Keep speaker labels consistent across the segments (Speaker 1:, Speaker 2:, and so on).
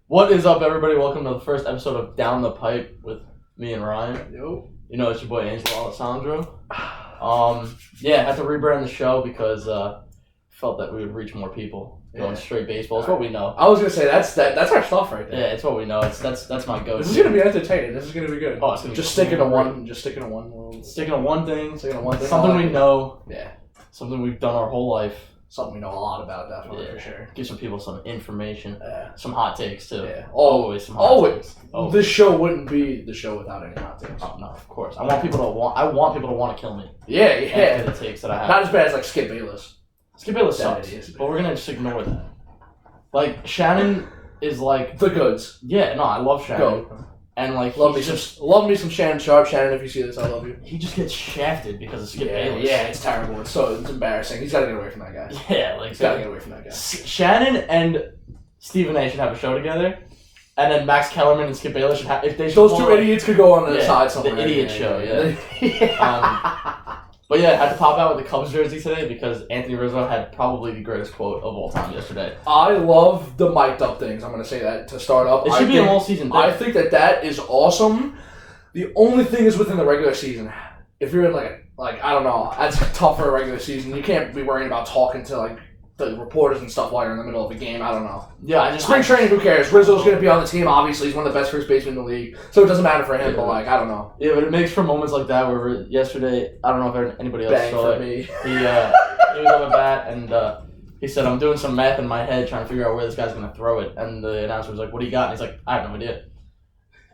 Speaker 1: What is up, everybody? Welcome to the first episode of Down the Pipe with me and Ryan.
Speaker 2: Yo.
Speaker 1: You know, it's your boy Angelo Alessandro. Had to rebrand the show because felt that we would reach more people going straight baseball. It's what we know.
Speaker 2: I was gonna say that's our stuff right there.
Speaker 1: Yeah, it's what we know. That's my go-to.
Speaker 2: This is gonna be entertaining. This is gonna be good.
Speaker 1: Oh, it's gonna be
Speaker 2: sticking to one.
Speaker 1: Sticking to one thing.
Speaker 2: Something
Speaker 1: we know.
Speaker 2: Yeah.
Speaker 1: Something we've done our whole life.
Speaker 2: Something we know a lot about, definitely, for sure.
Speaker 1: Give some people some information.
Speaker 2: Yeah.
Speaker 1: Some hot takes, too.
Speaker 2: Yeah.
Speaker 1: Always some hot takes.
Speaker 2: Always. This show wouldn't be the show without any hot takes.
Speaker 1: Oh, no, of course. I want people to want to kill me.
Speaker 2: Yeah.
Speaker 1: After the takes that I have.
Speaker 2: Not as bad as, like, Skip Bayless.
Speaker 1: Skip Bayless sucks. But we're going to just ignore that. Like, Shannon is like...
Speaker 2: The goods.
Speaker 1: Yeah, no, I love Shannon.
Speaker 2: Go.
Speaker 1: And, like,
Speaker 2: love me some Shannon Sharp. Shannon, if you see this, I love you.
Speaker 1: He just gets shafted because of Skip Bayless.
Speaker 2: Yeah, it's terrible. It's embarrassing. He's got to get away from that guy.
Speaker 1: Yeah, like...
Speaker 2: He's got to get away from that guy.
Speaker 1: Shannon and Stephen A. should have a show together. And then Max Kellerman and Skip Bayless should have...
Speaker 2: Those two idiots could go on the side somewhere.
Speaker 1: The idiot show, But yeah, I had to pop out with the Cubs jersey today because Anthony Rizzo had probably the greatest quote of all time yesterday.
Speaker 2: I love the mic'd up things. I'm going to say that to start up.
Speaker 1: It should be an all-season thing.
Speaker 2: I think that is awesome. The only thing is within the regular season. If you're in like I don't know, that's tough for a regular season. You can't be worrying about talking to like the reporters and stuff while you're in the middle of a game. I don't know.
Speaker 1: Yeah,
Speaker 2: spring training. Who cares? Rizzo's going to be on the team. Obviously, he's one of the best first basemen in the league, so it doesn't matter for him. But like, I don't know.
Speaker 1: Yeah, but it makes for moments like that where yesterday, I don't know if anybody else saw it.
Speaker 2: Me.
Speaker 1: He was on the bat and he said, "I'm doing some math in my head trying to figure out where this guy's going to throw it." And the announcer was like, "What do you got?" And he's like, "I have no idea."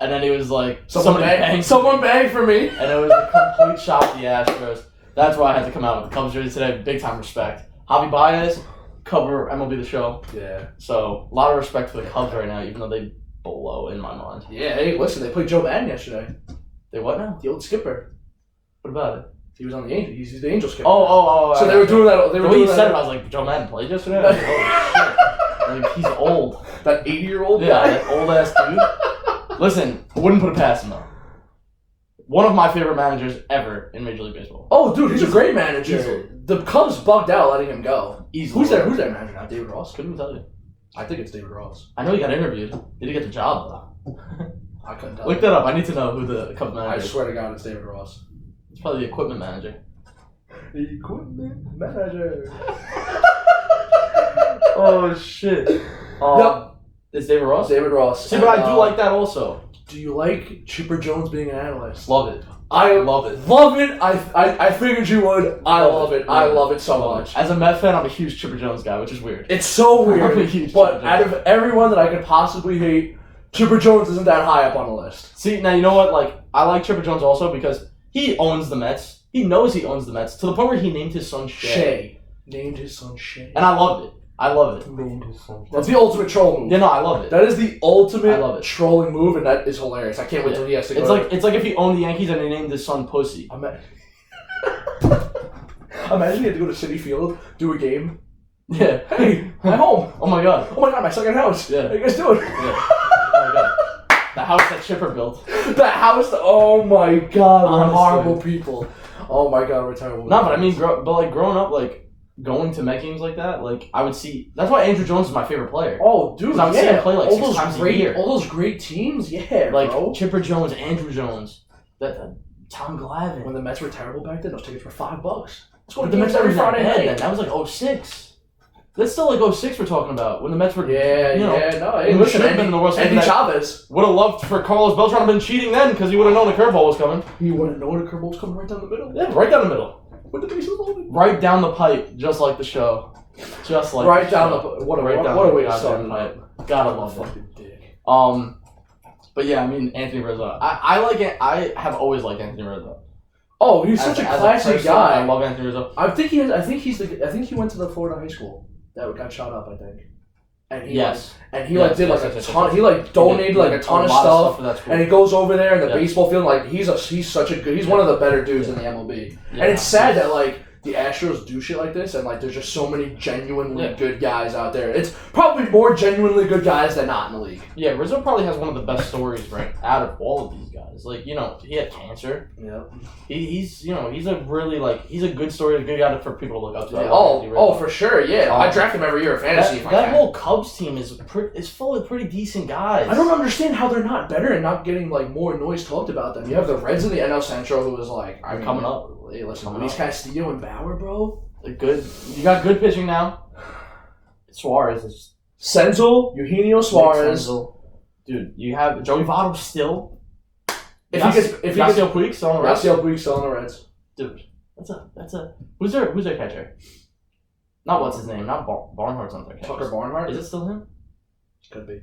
Speaker 1: And then he was like,
Speaker 2: Someone banged for me.
Speaker 1: And it was a complete shock to the Astros. That's why I had to come out with the Cubs jersey today. Big time respect. Javi Baez, cover MLB The Show.
Speaker 2: Yeah.
Speaker 1: So, a lot of respect for the Cubs right now, even though they blow in my mind.
Speaker 2: Yeah, hey, listen, they played Joe Madden yesterday.
Speaker 1: They what now?
Speaker 2: The old skipper.
Speaker 1: What about it?
Speaker 2: He was on the Angels. He's the Angel skipper.
Speaker 1: Oh.
Speaker 2: So they were doing that.
Speaker 1: The way you said it, I was like, Joe Madden played yesterday? I was like, oh, shit. Like, he's old.
Speaker 2: That 80-year-old guy?
Speaker 1: Yeah, that old-ass dude. Listen, I wouldn't put it past him, though. One of my favorite managers ever in Major League Baseball.
Speaker 2: Oh, dude, he's a great manager.
Speaker 1: Easily.
Speaker 2: The Cubs bugged out letting him go.
Speaker 1: Easily.
Speaker 2: Who's their manager now? David Ross?
Speaker 1: Couldn't tell you.
Speaker 2: I think it's David Ross.
Speaker 1: I know he got interviewed. Did he get the job, though?
Speaker 2: I couldn't tell.
Speaker 1: Look that up. I need to know who the Cubs manager is.
Speaker 2: I swear to God, it's David Ross.
Speaker 1: It's probably the equipment manager.
Speaker 2: The equipment manager.
Speaker 1: Oh, shit.
Speaker 2: Yep.
Speaker 1: It's David Ross?
Speaker 2: David Ross.
Speaker 1: See, but I do like that also.
Speaker 2: Do you like Chipper Jones being an analyst?
Speaker 1: Love it.
Speaker 2: I
Speaker 1: love it.
Speaker 2: Love it. I figured you would. I love it. I love it so much.
Speaker 1: As a Met fan, I'm a huge Chipper Jones guy, which is weird.
Speaker 2: It's so weird.
Speaker 1: I'm a huge
Speaker 2: but out of everyone that I could possibly hate, Chipper Jones isn't that high up on the list.
Speaker 1: See, now you know what? Like, I like Chipper Jones also because he owns the Mets. He knows he owns the Mets to the point where he named his son Shay.
Speaker 2: Named his son Shay.
Speaker 1: And I loved it.
Speaker 2: Named his son. That's the ultimate troll move.
Speaker 1: Yeah, no, I love it.
Speaker 2: That is the ultimate trolling move, and that is hilarious. I can't wait till he has to go.
Speaker 1: It's like if he owned the Yankees and he named his son Pussy.
Speaker 2: Imagine he had to go to Citi Field, do a game.
Speaker 1: Yeah.
Speaker 2: Hey, my home.
Speaker 1: Oh my god.
Speaker 2: Oh my god, my second house.
Speaker 1: Yeah.
Speaker 2: How you guys doing?
Speaker 1: Yeah. Oh my god. The house that Chipper built.
Speaker 2: That house. Oh my god, we're
Speaker 1: Honestly.
Speaker 2: horrible people. Oh my god, we're terrible.
Speaker 1: No, but I mean, growing up, like, going to Met games like that, like, I would see... That's why Andrew Jones is my favorite player.
Speaker 2: Oh, dude,
Speaker 1: I would see him play, like, six times a year.
Speaker 2: All those great teams, yeah,
Speaker 1: like,
Speaker 2: bro.
Speaker 1: Chipper Jones, Andrew Jones, Tom Glavine.
Speaker 2: When the Mets were terrible back then, those tickets were $5. That's
Speaker 1: what the Mets
Speaker 2: every
Speaker 1: were
Speaker 2: Friday night.
Speaker 1: Then. That was like 06. That's still like 06 we're talking about, when the Mets were...
Speaker 2: Hey,
Speaker 1: listen, should have been in the World Series.
Speaker 2: Andy Chavez.
Speaker 1: Would have loved for Carlos Beltran to have been cheating then, because he would have known the curveball was coming.
Speaker 2: He would have known the curveball was coming right down the middle?
Speaker 1: Yeah, right down the middle.
Speaker 2: With the bases loaded.
Speaker 1: Right down the pipe, just like the show. Just like
Speaker 2: right down the what a way to start the
Speaker 1: night. Gotta love it. But yeah, I mean Anthony Rizzo. I like it. I have always liked Anthony Rizzo.
Speaker 2: Oh, he's such a classy guy.
Speaker 1: I love Anthony Rizzo.
Speaker 2: I think he went to the Florida high school that got shot up. I think. And he did like a ton. He like donated like a ton of stuff, and he goes over there in the baseball field. Like he's one of the better dudes in the MLB. Yeah, and it's sad that like the Astros do shit like this, and like there's just so many genuinely good guys out there. It's probably more genuinely good guys than not in the league.
Speaker 1: Yeah, Rizzo probably has one of the best stories right out of all of these guys. Like, you know, he had cancer.
Speaker 2: Yeah.
Speaker 1: He's you know, he's a really he's a good story, a good guy for people to look up to.
Speaker 2: Oh, for sure. Yeah, I draft him every year in fantasy.
Speaker 1: That whole Cubs team is full of pretty decent guys.
Speaker 2: I don't understand how they're not better and not getting like more noise talked about them. You have the Reds in the NL Central, who is like
Speaker 1: coming up.
Speaker 2: Hey, listen, Luis Castillo and Bauer, bro.
Speaker 1: Good. You got good pitching now. Suarez is
Speaker 2: Senzel, Eugenio Suarez.
Speaker 1: Dude, you have Joey Votto still.
Speaker 2: If he gets
Speaker 1: Puig still on the Reds.
Speaker 2: Puig still on the Reds.
Speaker 1: Dude, that's a who's their catcher? Not what's his name? Not Barnhart's on their catcher.
Speaker 2: Tucker Barnhart.
Speaker 1: Is it still him?
Speaker 2: Could be.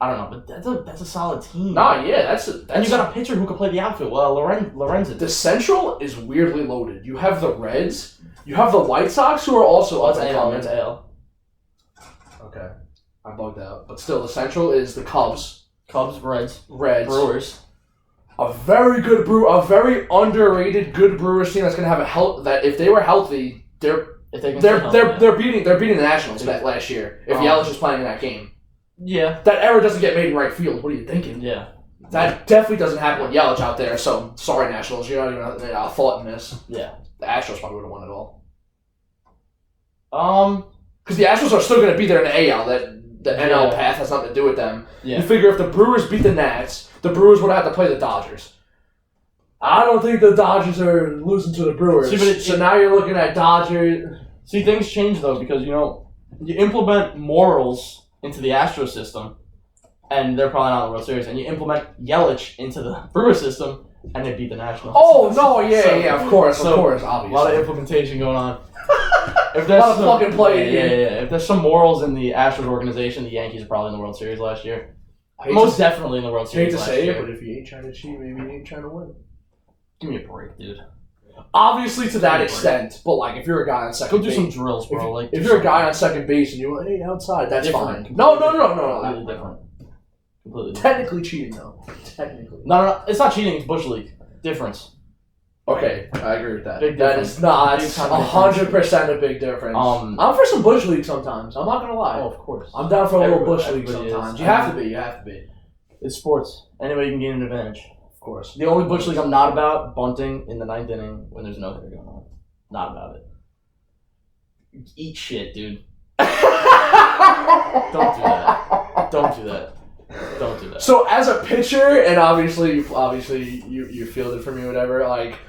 Speaker 1: I don't know, but that's a solid team.
Speaker 2: Nah, yeah,
Speaker 1: and you got a pitcher who can play the outfield. Well, Lorenzen.
Speaker 2: The Central is weirdly loaded. You have the Reds. You have the White Sox, who are also
Speaker 1: that's AL.
Speaker 2: Okay, I bugged out. But still, the Central is the Cubs,
Speaker 1: Reds,
Speaker 2: Brewers. A very good a very underrated good Brewers team that's gonna have that if they were healthy, they're beating the Nationals last year. If Yelich is playing in that game.
Speaker 1: Yeah.
Speaker 2: That error doesn't get made in right field. What are you thinking?
Speaker 1: Yeah.
Speaker 2: That definitely doesn't happen with Yelich out there, so sorry, Nationals. You're not even a thought in this.
Speaker 1: Yeah.
Speaker 2: The Astros probably would have won it
Speaker 1: all.
Speaker 2: Because the Astros are still going to be there in the AL. The NL path has nothing to do with them.
Speaker 1: Yeah.
Speaker 2: You figure if the Brewers beat the Nats, the Brewers would have to play the Dodgers. I don't think the Dodgers are losing to the Brewers. So now you're looking at Dodgers.
Speaker 1: See, things change, though, because, you know, you implement morals into the Astros system, and they're probably not in the World Series. And you implement Yelich into the Brewer system, and they beat the Nationals.
Speaker 2: Oh, no, yeah, of course, obviously.
Speaker 1: A lot of implementation going on.
Speaker 2: If there's a lot of fucking play.
Speaker 1: Yeah. If there's some morals in the Astros organization, the Yankees are probably in the World Series last year. Most definitely in the World Series last year.
Speaker 2: Hate to say it, but if he ain't trying to cheat, maybe he ain't trying to win.
Speaker 1: Give me a break, dude.
Speaker 2: Obviously to that extent, but like if you're a guy on second base,
Speaker 1: go do some drills, bro.
Speaker 2: If you're a guy on second base and you're like, hey, outside, that's fine. No.
Speaker 1: Completely different.
Speaker 2: Technically cheating though. Technically.
Speaker 1: No. It's not cheating. It's Bush League. Difference.
Speaker 2: Okay, I agree with that.
Speaker 1: Big
Speaker 2: that
Speaker 1: difference.
Speaker 2: Is not 100% a big difference. I'm for some Bush League sometimes. I'm not gonna lie.
Speaker 1: Oh, of course.
Speaker 2: I'm down for a little Bush League sometimes. You have to be.
Speaker 1: It's sports. Anybody can gain an advantage.
Speaker 2: Of course.
Speaker 1: The only Bush League I'm not about, bunting in the 9th inning when there's no hitter going on. Not about it. Eat shit, dude. Don't do that. Don't do that.
Speaker 2: So as a pitcher, and obviously you fielded for me or whatever, like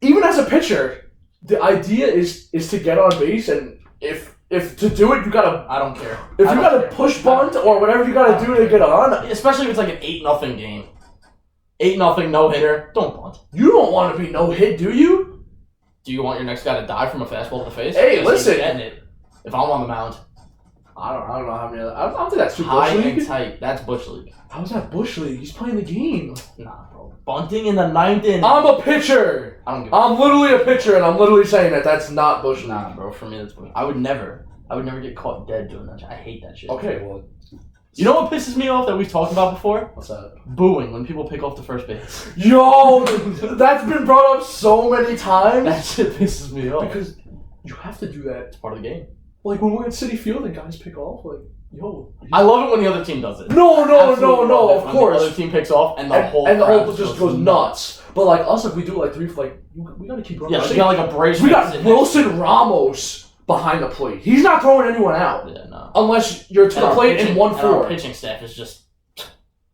Speaker 2: even as a pitcher, the idea is to get on base, and if to do it you gotta.
Speaker 1: I don't care.
Speaker 2: If you gotta push bunt or whatever you gotta do to get on,
Speaker 1: especially if it's like an 8-0 game, 8-0 no hitter, don't bunt.
Speaker 2: You don't want to be no hit, do you?
Speaker 1: Do you want your next guy to die from a fastball to the face?
Speaker 2: Hey, listen.
Speaker 1: Getting it. If I'm on the mound.
Speaker 2: I don't know how many other. I don't think that's
Speaker 1: high
Speaker 2: Bush League.
Speaker 1: And tight. That's Bush League.
Speaker 2: How's that Bush League? He's playing the game.
Speaker 1: Nah, bro. Bunting in the 9th inning.
Speaker 2: I'm a pitcher. I'm literally a pitcher, and I'm literally saying that's not Bush League.
Speaker 1: Nah, bro. For me, that's Bush. I would never get caught dead doing that shit. I hate that shit.
Speaker 2: Okay, well.
Speaker 1: You know what pisses me off that we've talked about before?
Speaker 2: What's that?
Speaker 1: Booing when people pick off the first base.
Speaker 2: Yo, that's been brought up so many times.
Speaker 1: That shit pisses me off.
Speaker 2: Because you have to do that.
Speaker 1: It's part of the game.
Speaker 2: Like when we're at Citi Field and guys pick off, like, yo.
Speaker 1: I love it when the other team does it.
Speaker 2: No, of course.
Speaker 1: The other team picks off and the whole
Speaker 2: just goes nuts. But like us, if we do like three, like we gotta keep running.
Speaker 1: Yeah, we got like a brace.
Speaker 2: We got Wilson Ramos behind the plate. He's not throwing anyone out.
Speaker 1: Yeah, no.
Speaker 2: Unless you're to the plate in 1-4.
Speaker 1: Our pitching staff is just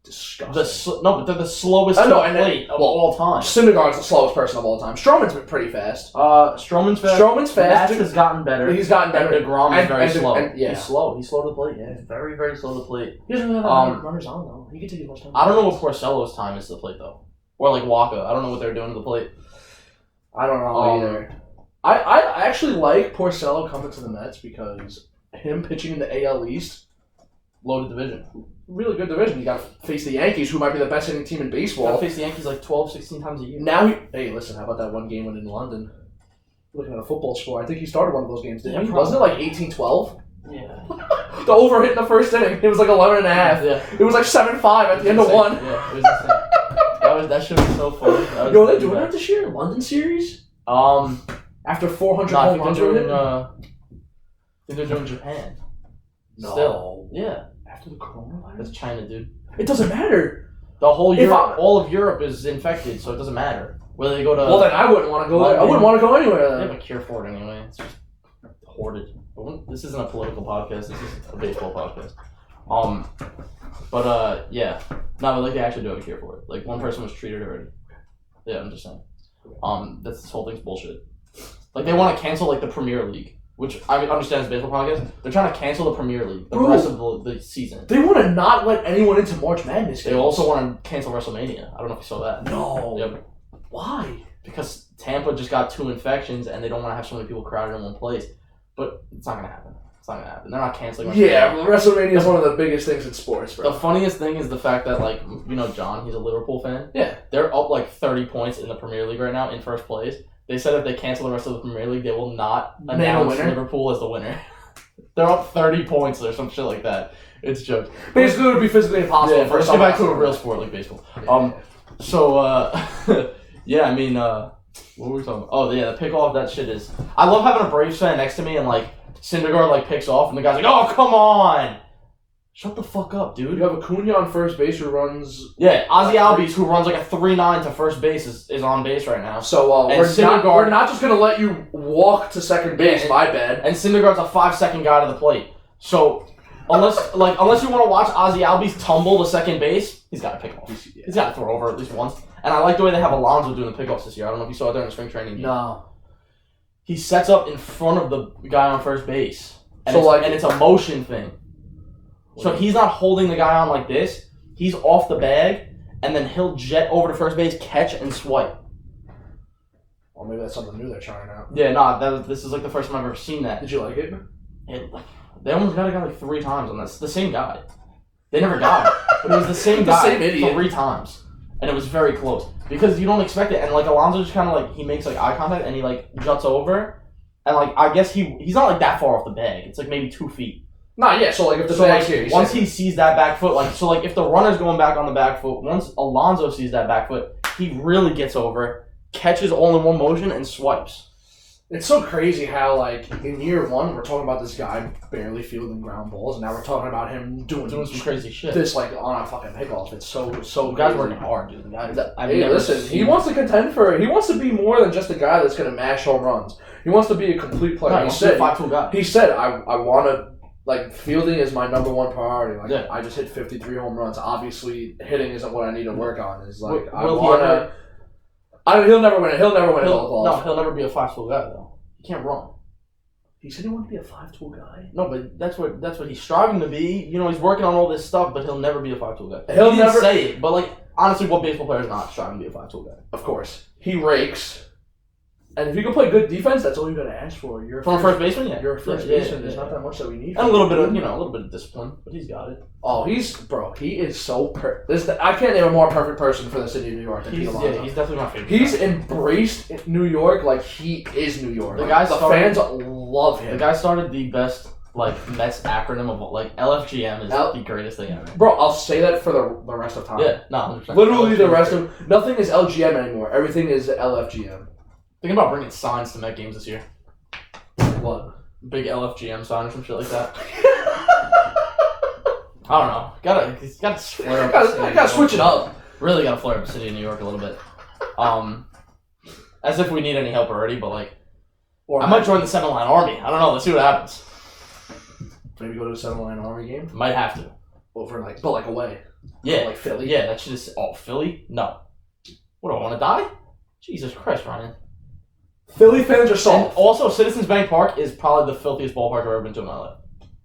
Speaker 2: disgusting.
Speaker 1: But they're the slowest to the plate of all time.
Speaker 2: Syndergaard's the slowest person of all time. Stroman's been pretty fast.
Speaker 1: Stroman's fast.
Speaker 2: Matz
Speaker 1: has gotten better.
Speaker 2: He's gotten better.
Speaker 1: And DeGrom is very slow.
Speaker 2: Yeah.
Speaker 1: He's slow. He's slow to the plate. Yeah, he's very, very slow to the plate.
Speaker 2: He doesn't really have that many runners on though. He can take as much time.
Speaker 1: I don't know what Porcello's time is to the plate though, or like Waka. I don't know what they're doing to the plate.
Speaker 2: I don't know either. I actually like Porcello coming to the Mets because him pitching in the AL East,
Speaker 1: loaded division.
Speaker 2: Really good division. You got to face the Yankees, who might be the best hitting team in baseball.
Speaker 1: You got to face the Yankees like 12, 16 times a year.
Speaker 2: Now, hey, listen, how about that one game in London? Looking at a football score, I think he started one of those games, didn't he? Wasn't it like 18-12?
Speaker 1: Yeah.
Speaker 2: The over hit in the first inning. It was like 11 and a half.
Speaker 1: Yeah.
Speaker 2: It was like 7-5 at the end of one.
Speaker 1: Yeah, it was insane. That shit was so funny.
Speaker 2: Yo, are they doing that this year? London series? After 400
Speaker 1: No, I
Speaker 2: home
Speaker 1: think
Speaker 2: runs
Speaker 1: they're
Speaker 2: were
Speaker 1: doing.
Speaker 2: hit?
Speaker 1: I think they're doing Japan.
Speaker 2: No.
Speaker 1: Still, yeah.
Speaker 2: After the coronavirus?
Speaker 1: That's China, dude.
Speaker 2: It doesn't matter.
Speaker 1: The whole Europe, all of Europe is infected, so it doesn't matter. Whether they go to.
Speaker 2: Well, then I wouldn't want to go there. I wouldn't want to go anywhere
Speaker 1: They
Speaker 2: then.
Speaker 1: have a cure for it anyway. It's just hoarded. But this isn't a political podcast. This is a baseball podcast. Yeah. No, but like they actually do have a cure for it. Like one person was treated already. Yeah, I'm just saying. This whole thing's bullshit. Like they want to cancel like the Premier League, which I understand is a baseball podcast. They're trying to cancel the Premier League the rest of the season.
Speaker 2: They want to not let anyone into March Madness.
Speaker 1: They also want to cancel WrestleMania. I don't know if you saw that.
Speaker 2: No.
Speaker 1: Yep.
Speaker 2: Why?
Speaker 1: Because Tampa just got 2 infections and they don't want to have so many people crowded in one place. But it's not gonna happen. It's not gonna happen. They're not canceling.
Speaker 2: Yeah, WrestleMania is one of the biggest things in sports, bro.
Speaker 1: The funniest thing is the fact that, like, you know, John, he's a Liverpool fan.
Speaker 2: Yeah.
Speaker 1: They're up like 30 points in the Premier League right now in first place. They said if they cancel the rest of the Premier League, they will not announce Liverpool as the winner. They're up 30 points or some shit like that. It's jokes.
Speaker 2: Basically, it would be physically impossible.
Speaker 1: Yeah, let's get back to a real sport like baseball. Yeah, I mean, what were we talking about? Oh, yeah, the pick-off, that shit is... I love having a Braves fan next to me and, like, Syndergaard, like, picks off and the guy's like, oh, come on! Shut the fuck up, dude.
Speaker 2: You have Acuna on first base who runs...
Speaker 1: Yeah, Ozzy Albies, who runs like a 3.9 to first base, is on base right now.
Speaker 2: So, we're not just going to let you walk to second base, my bad.
Speaker 1: And Syndergaard's a 5-second guy to the plate. So, unless you want to watch Ozzy Albies tumble to second base, he's got to pick off. He's got to throw over at least once. And I like the way they have Alonso doing the pickoffs this year. I don't know if you saw it during the spring training game.
Speaker 2: No.
Speaker 1: He sets up in front of the guy on first base. And it's a motion thing. So he's not holding the guy on like this. He's off the bag, and then he'll jet over to first base, catch, and swipe.
Speaker 2: Or maybe that's something new they're trying out.
Speaker 1: Yeah, this is like the first time I've ever seen that.
Speaker 2: Did you like it?
Speaker 1: They almost got a guy like 3 times on this. The same guy. They never got it, but it was the same guy
Speaker 2: same idiot.
Speaker 1: 3 times. And it was very close. Because you don't expect it. And, like, Alonso just kind of, like, he makes, like, eye contact, and he, like, juts over. And, like, I guess he's not, like, that far off the bag. It's, like, maybe 2 feet.
Speaker 2: Nah, yeah, so, like, if the bag's here...
Speaker 1: Once he sees that back foot, like, so, like, if the runner's going back on the back foot, once Alonso sees that back foot, he really gets over, catches all in one motion, and swipes.
Speaker 2: It's so crazy how, like, in year 1, we're talking about this guy barely fielding ground balls, and now we're talking about him doing
Speaker 1: some crazy shit.
Speaker 2: This, like, on a fucking pickoff. It's so
Speaker 1: the guy's working hard, dude. The guy,
Speaker 2: he wants to contend for it. He wants to be more than just a guy that's going to mash home runs. He wants to be a complete player.
Speaker 1: No, he said, 5-tool guy.
Speaker 2: He said, I want to, like, fielding is my number 1 priority. Like, yeah. I just hit 53 home runs. Obviously, hitting isn't what I need to work on. It's like, he'll never win it. He'll never win it.
Speaker 1: No, he'll never be a 5-tool guy, though. He can't run.
Speaker 2: He said he wanted to be a 5-tool guy.
Speaker 1: No, but that's what he's striving to be. You know, he's working on all this stuff, but he'll never be a 5-tool guy.
Speaker 2: He'll never
Speaker 1: say it, but like honestly, what baseball player is not striving to be a 5-tool guy?
Speaker 2: Of course, he rakes, and if you can play good defense, that's all you're gonna ask for. You're
Speaker 1: from a first baseman, yeah.
Speaker 2: You're a first baseman. There's not that much that we need.
Speaker 1: And a little bit of discipline, but he's got it.
Speaker 2: Oh, he is so I can't name a more perfect person for the city of New York than Pete Alonso.
Speaker 1: Yeah, he's definitely my favorite.
Speaker 2: He's embraced New York like he is New York. The fans love him.
Speaker 1: The guy started the best like Mets acronym of like LFGM is the greatest thing ever.
Speaker 2: Bro, I'll say that for the rest of time.
Speaker 1: Yeah, no, 100%.
Speaker 2: Literally the rest of nothing is LGM anymore. Everything is LFGM.
Speaker 1: Thinking about bringing signs to Met games this year.
Speaker 2: What?
Speaker 1: Big LFGM sign or some shit like that. I don't know. Gotta flare up.
Speaker 2: Gotta switch it up.
Speaker 1: Really gotta flare up the city of New York a little bit. As if we need any help already, but like, I might join the 7-Line Army. I don't know. Let's see what happens.
Speaker 2: Maybe go to a 7-Line Army game.
Speaker 1: Might have to.
Speaker 2: But away.
Speaker 1: Yeah,
Speaker 2: like Philly.
Speaker 1: Yeah, that shit is. Oh, Philly? No. What do I want to die? Jesus Christ, Ryan.
Speaker 2: Philly fans are soft.
Speaker 1: And also, Citizens Bank Park is probably the filthiest ballpark I've ever been to in my life.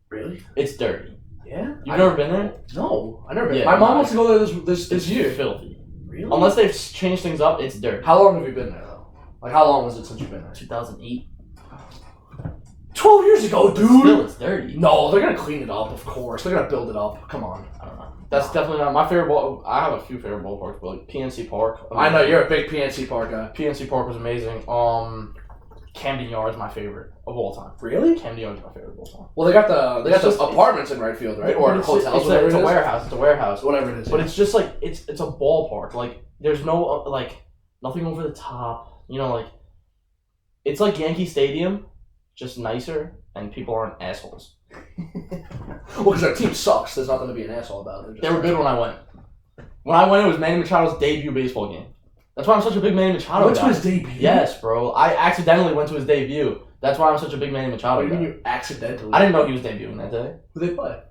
Speaker 2: Really?
Speaker 1: It's dirty.
Speaker 2: Yeah?
Speaker 1: You've never been there?
Speaker 2: No, I've never been. My mom wants to go there this year.
Speaker 1: Filthy.
Speaker 2: Really?
Speaker 1: Unless they've changed things up, it's dirty.
Speaker 2: How long have you been there, though? Like, how long was it since you've been there?
Speaker 1: 2008.
Speaker 2: 12 years ago, dude!
Speaker 1: Still, it's dirty.
Speaker 2: No, they're gonna clean it up, of course. They're gonna build it up. Come on.
Speaker 1: I don't know. That's definitely not my favorite ball. I have a few favorite ballparks, but like PNC Park.
Speaker 2: I know, you're a big PNC Park guy.
Speaker 1: PNC Park was amazing. Camden Yards my favorite of all time.
Speaker 2: Really?
Speaker 1: Camden Yards my favorite of all time.
Speaker 2: Well, they got the apartments in right field, right? Or hotels,
Speaker 1: it's a warehouse. It's a warehouse.
Speaker 2: Whatever it is.
Speaker 1: But it's just like, it's a ballpark. Like, there's no, like, nothing over the top. You know, like, It's like Yankee Stadium, just nicer, and people aren't assholes.
Speaker 2: Well, because our team sucks. There's nothing to be an asshole about.
Speaker 1: They were good when I went. When I went, it was Manny Machado's debut baseball game. That's why I'm such a big Manny Machado
Speaker 2: You went
Speaker 1: guy.
Speaker 2: to his debut?
Speaker 1: Yes, bro. I accidentally went to his debut. That's why I'm such a big Manny Machado
Speaker 2: What do you
Speaker 1: guy.
Speaker 2: mean you accidentally?
Speaker 1: I didn't know he was debuting that day.
Speaker 2: Who they play?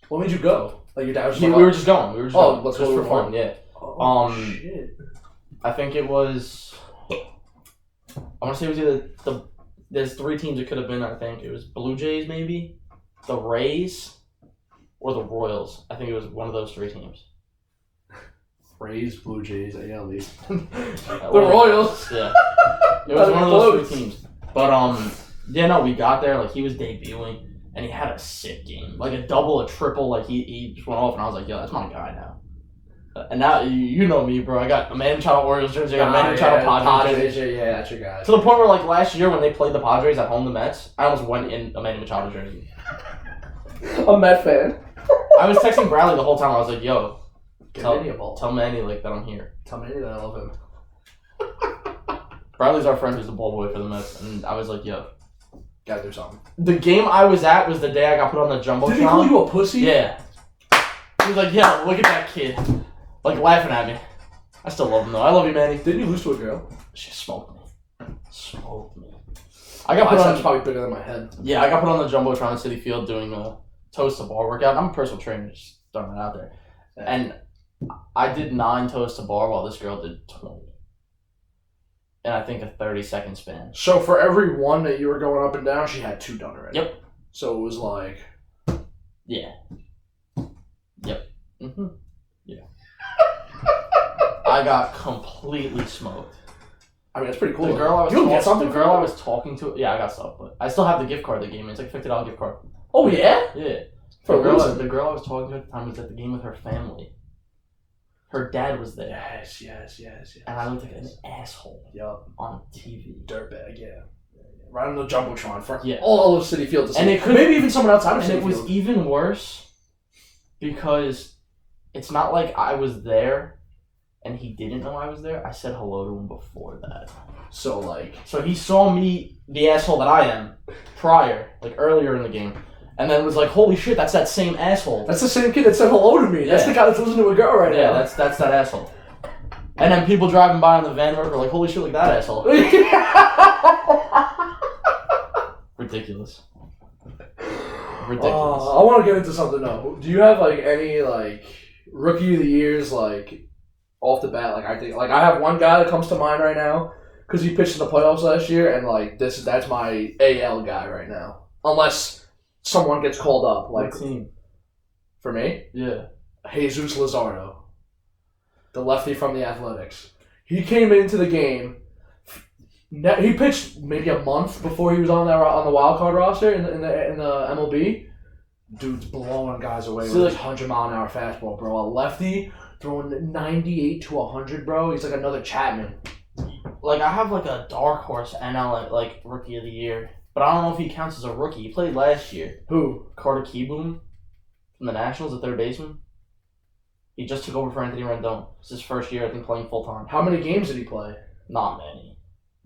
Speaker 2: What made you go? Like your dad was
Speaker 1: We
Speaker 2: like,
Speaker 1: were just going. We were just going.
Speaker 2: let's
Speaker 1: just
Speaker 2: go
Speaker 1: for
Speaker 2: to
Speaker 1: fun.
Speaker 2: one.
Speaker 1: Yeah.
Speaker 2: Oh, shit.
Speaker 1: I think it was. I want to say it was either the. There's 3 teams it could have been. I think it was Blue Jays, maybe, the Rays, or the Royals. I think it was one of those 3 teams.
Speaker 2: Rays, Blue Jays, AL East.
Speaker 1: The
Speaker 2: Royals.
Speaker 1: Yeah. It was one of those 3 teams. But yeah, no, we got there. Like he was debuting, and he had a sick game, like a double, a triple. Like he just went off, and I was like, yo, that's my guy now. And now you know me, bro. I got a Manny Machado Orioles jersey, I got a Manny Machado Padres jersey.
Speaker 2: Yeah, that's your guy.
Speaker 1: To the point where, like, last year when they played the Padres at home, the Mets, I almost went in a Manny Machado jersey.
Speaker 2: A Met fan.
Speaker 1: I was texting Bradley the whole time. I was like, yo,
Speaker 2: Tell
Speaker 1: Manny, like, that I'm here.
Speaker 2: Tell Manny that I love him.
Speaker 1: Bradley's our friend who's the ball boy for the Mets. And I was like, yo.
Speaker 2: Gotta do something.
Speaker 1: The game I was at was the day I got put on the Jumbotron.
Speaker 2: Did he call you a pussy?
Speaker 1: Yeah. He was like, yeah, look at that kid. Like, laughing at me. I still love him, though. I love you, Manny.
Speaker 2: Didn't you lose to a girl?
Speaker 1: She smoked me. Smoked me. I got put on.
Speaker 2: That's probably bigger than my head.
Speaker 1: Yeah, I got put on the Jumbotron at City Field doing a toes to bar workout. I'm a personal trainer, just throwing it out there. And I did 9 toes to bar while this girl did 20. And I think a 30-second span.
Speaker 2: So for every one that you were going up and down, she had 2 done already.
Speaker 1: Yep.
Speaker 2: So it was like...
Speaker 1: Yeah. Yep. Mm-hmm. Yeah. I got completely smoked.
Speaker 2: I mean, it's pretty cool.
Speaker 1: The girl I was
Speaker 2: you get something.
Speaker 1: The girl I was talking to, yeah, I got stuff, but I still have the gift card they gave me. It's like a $50 gift card.
Speaker 2: Oh yeah?
Speaker 1: Yeah.
Speaker 2: For
Speaker 1: the girl I was talking to at the time was at the game with her family. Her dad was there.
Speaker 2: Yes.
Speaker 1: And I looked like an asshole.
Speaker 2: Yup.
Speaker 1: On TV.
Speaker 2: Dirtbag, yeah. Right on the Jumbotron for
Speaker 1: yeah.
Speaker 2: all of City Field to see.
Speaker 1: And it could
Speaker 2: maybe even someone outside of City
Speaker 1: Field. And
Speaker 2: Field.
Speaker 1: it was even worse because it's not like I was there and he didn't know I was there. I said hello to him before that.
Speaker 2: So
Speaker 1: he saw me, the asshole that I am, earlier in the game. And then was like, holy shit, that's that same asshole.
Speaker 2: That's the same kid that said hello to me. Yeah. That's the guy that's listening to a girl right now.
Speaker 1: Yeah, that's that asshole. And then people driving by on the van were like, holy shit, look at that asshole. Ridiculous.
Speaker 2: I want to get into something though. Do you have any rookie of the years off the bat? I have one guy that comes to mind right now because he pitched in the playoffs last year, and that's my AL guy right now. Unless someone gets called up.
Speaker 1: What team?
Speaker 2: For me?
Speaker 1: Yeah.
Speaker 2: Jesus Luzardo. The lefty from the Athletics. He came into the game. He pitched maybe a month before he was on the wild card roster in the MLB. Dude's blowing guys away with his 100-mile-an-hour fastball, bro. A lefty throwing 98 to 100, bro. He's like another Chapman.
Speaker 1: I have a dark horse NL rookie of the year. But I don't know if he counts as a rookie. He played last year.
Speaker 2: Who?
Speaker 1: Carter Kieboom from the Nationals, the third baseman. He just took over for Anthony Rendon. It's his first year, I think, playing full-time.
Speaker 2: How many games did he play?
Speaker 1: Not many.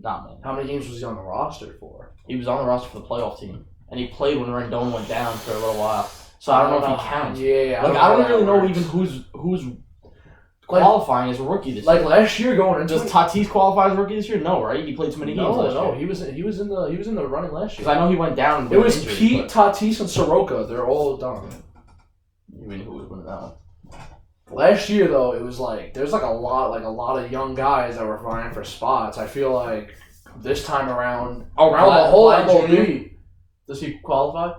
Speaker 2: How many games was he on the roster for?
Speaker 1: He was on the roster for the playoff team. And he played when Rendon went down for a little while. So I don't know if he counts.
Speaker 2: Yeah,
Speaker 1: I don't really know even who's qualifying as a rookie this year.
Speaker 2: Last year going into
Speaker 1: does Tatis qualify as rookie this year? No, right? He played too many games last year.
Speaker 2: No, he was in the running last year.
Speaker 1: Because I know he went down.
Speaker 2: It was Pete, Tatis, and Soroka. They're all done.
Speaker 1: You mean who was winning that one?
Speaker 2: Last year though, it was there's a lot of young guys that were vying for spots. I feel like this time around the whole MLB.
Speaker 1: Does he qualify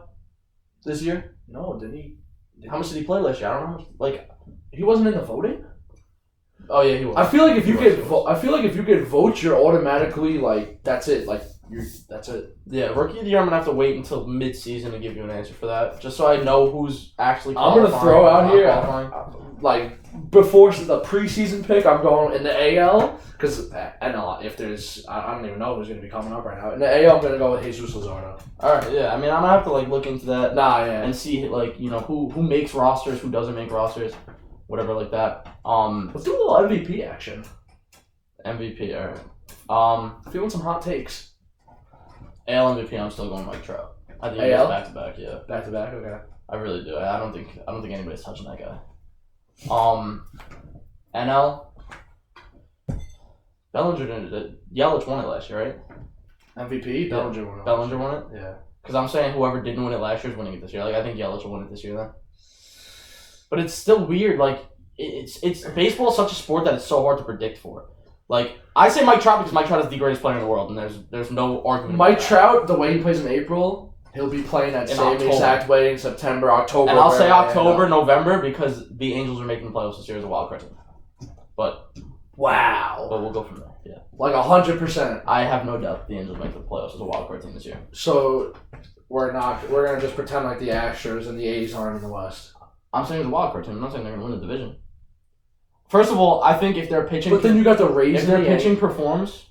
Speaker 1: this year?
Speaker 2: No, didn't he?
Speaker 1: How much did he play last year? I don't know.
Speaker 2: He wasn't in the voting.
Speaker 1: Oh yeah, he was.
Speaker 2: I feel like if you get votes, you're automatically that's it. That's it.
Speaker 1: Yeah, rookie of the year. I'm gonna have to wait until mid-season to give you an answer for that, just so I know who's actually
Speaker 2: qualifying. I'm gonna throw out here before the preseason pick. I'm going in the AL because NL. If there's, I don't even know who's gonna be coming up right now. In the AL, I'm gonna go with Jesus Luzardo.
Speaker 1: All right, yeah. I mean, I'm gonna have to look into that.
Speaker 2: Yeah.
Speaker 1: And see who makes rosters, who doesn't make rosters, whatever like that.
Speaker 2: Let's do a little MVP action.
Speaker 1: MVP, all right.
Speaker 2: If you want some hot takes.
Speaker 1: AL MVP, I'm still going Mike Trout. I think he
Speaker 2: AL?
Speaker 1: goes back to back. Yeah,
Speaker 2: Back to back, okay.
Speaker 1: I really do. I don't think anybody's touching that guy. NL. Bellinger didn't. Yelich won it last year, right?
Speaker 2: MVP?
Speaker 1: Yeah.
Speaker 2: Bellinger won it.
Speaker 1: Bellinger won it.
Speaker 2: Yeah.
Speaker 1: Because I'm saying whoever didn't win it last year is winning it this year. Like I think Yelich will win it this year then. But it's still weird. Like it's baseball is such a sport that it's so hard to predict for. Like I say Mike Trout because Mike Trout is the greatest player in the world, and there's no argument.
Speaker 2: Mike Trout, the way he plays in April, he'll be playing that
Speaker 1: In
Speaker 2: same
Speaker 1: October.
Speaker 2: exact way in September, October.
Speaker 1: And I'll say
Speaker 2: wherever they
Speaker 1: October,
Speaker 2: end up.
Speaker 1: November because the Angels are making the playoffs this year as a wild card team. But
Speaker 2: Wow.
Speaker 1: we'll go from there. Yeah,
Speaker 2: Like 100%.
Speaker 1: I have no doubt the Angels make the playoffs as a wild card team this year.
Speaker 2: So we're gonna just pretend like the Astros and the A's aren't in the West.
Speaker 1: I'm saying it's a wild card team. I'm not saying they're going to win the division. First of all, I think if their pitching,
Speaker 2: But then you got the Rays.
Speaker 1: if their
Speaker 2: and the
Speaker 1: pitching
Speaker 2: Yankees.
Speaker 1: performs,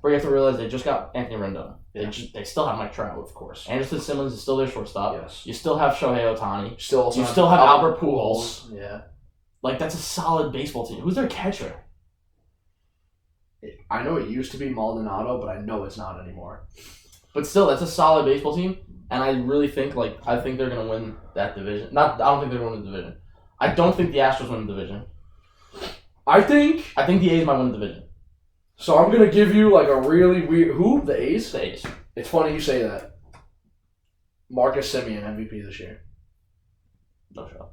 Speaker 1: but you have to realize they just got Anthony Rendon. They still have Mike Trout, of course. Anderson Simmons is still their shortstop.
Speaker 2: Yes.
Speaker 1: You still have Shohei Ohtani.
Speaker 2: You still
Speaker 1: have Albert Pujols.
Speaker 2: Yeah.
Speaker 1: Like that's a solid baseball team. Who's their catcher?
Speaker 2: I know it used to be Maldonado, but I know it's not anymore.
Speaker 1: But still, that's a solid baseball team, and I really think they're gonna win that division. I don't think they're gonna win the division. I don't think the Astros win the division.
Speaker 2: I think
Speaker 1: the A's might win the division.
Speaker 2: so. I'm gonna give you like a really weird. Who? The A's?
Speaker 1: The A's.
Speaker 2: It's funny you say that. Marcus Semien MVP this year.
Speaker 1: No shot.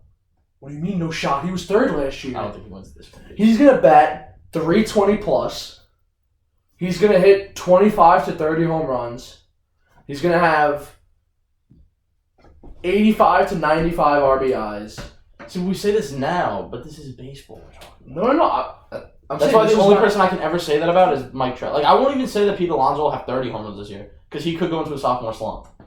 Speaker 2: What do you mean no shot? He was third last year.
Speaker 1: I don't think he wins this one.
Speaker 2: He's gonna bat 320 plus. He's gonna hit 25 to 30 home runs. He's gonna have 85 to 95 RBIs.
Speaker 1: See, we say this now, but this is baseball we're talking about.
Speaker 2: No. I'm
Speaker 1: That's
Speaker 2: saying
Speaker 1: why
Speaker 2: this
Speaker 1: the
Speaker 2: is
Speaker 1: only
Speaker 2: not-
Speaker 1: person I can ever say that about is Mike Trout. Like, I won't even say that Pete Alonso will have 30 home runs this year, because he could go into a sophomore slump.
Speaker 2: I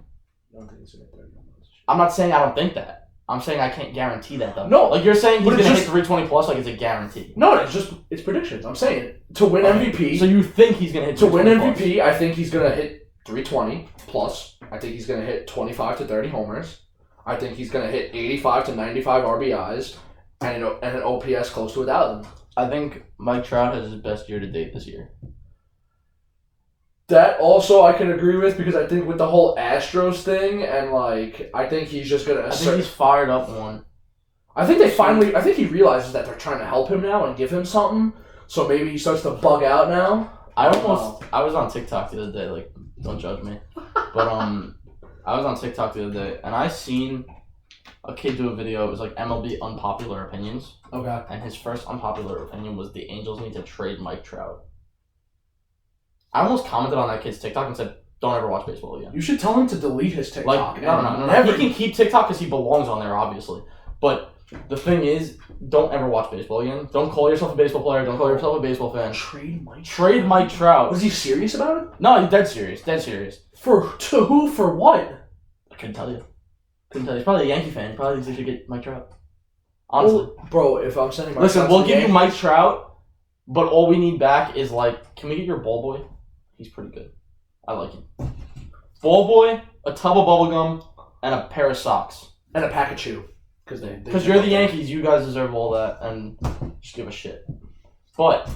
Speaker 2: don't think he's gonna hit 30 home runs.
Speaker 1: I'm not saying I don't think that. I'm saying I can't guarantee that, though.
Speaker 2: No,
Speaker 1: Like, you're saying he's
Speaker 2: but
Speaker 1: going
Speaker 2: it's
Speaker 1: to
Speaker 2: just-
Speaker 1: hit 320 plus, like it's a guarantee.
Speaker 2: No, it's predictions. I'm saying to win MVP.
Speaker 1: So you think he's going to hit
Speaker 2: To win
Speaker 1: 320 plus?
Speaker 2: MVP, I think he's gonna hit 320 plus. I think he's gonna hit 25 to 30 homers. I think he's gonna hit 85 to 95 RBIs and an OPS close to 1,000.
Speaker 1: I think Mike Trout has his best year to date this year.
Speaker 2: That also I can agree with because I think with the whole Astros thing and like I think he's just gonna
Speaker 1: I
Speaker 2: assert.
Speaker 1: think he's fired up one.
Speaker 2: I think he realizes that they're trying to help him now and give him something. So maybe he starts to bug out now.
Speaker 1: I was on TikTok the other day, like, don't judge me. But, I was on TikTok the other day, and I seen a kid do a video. It was like MLB unpopular opinions.
Speaker 2: Okay.
Speaker 1: And his first unpopular opinion was the Angels need to trade Mike Trout. I almost commented on that kid's TikTok and said, don't ever watch baseball again.
Speaker 2: You should tell him to delete his TikTok.
Speaker 1: Like, no. He can keep TikTok because he belongs on there, obviously. But the thing is, don't ever watch baseball again. Don't call yourself a baseball player. Don't call yourself a baseball fan. Trade Mike Trout.
Speaker 2: Was he serious about it?
Speaker 1: No, he's dead serious. Dead serious.
Speaker 2: To who? For what?
Speaker 1: I couldn't tell you. He's probably a Yankee fan. He probably thinks they should get Mike Trout. Honestly.
Speaker 2: Well, bro, if I'm sending my
Speaker 1: Listen,
Speaker 2: son
Speaker 1: we'll
Speaker 2: to
Speaker 1: give you
Speaker 2: Yankees-
Speaker 1: Mike Trout, but all we need back is, like, can we get your ball boy? He's pretty good. I like him. Ball boy, a tub of bubblegum, and a pair of socks.
Speaker 2: and a pack of chew.
Speaker 1: Because you're the Yankees, you guys deserve all that, and just give a shit. But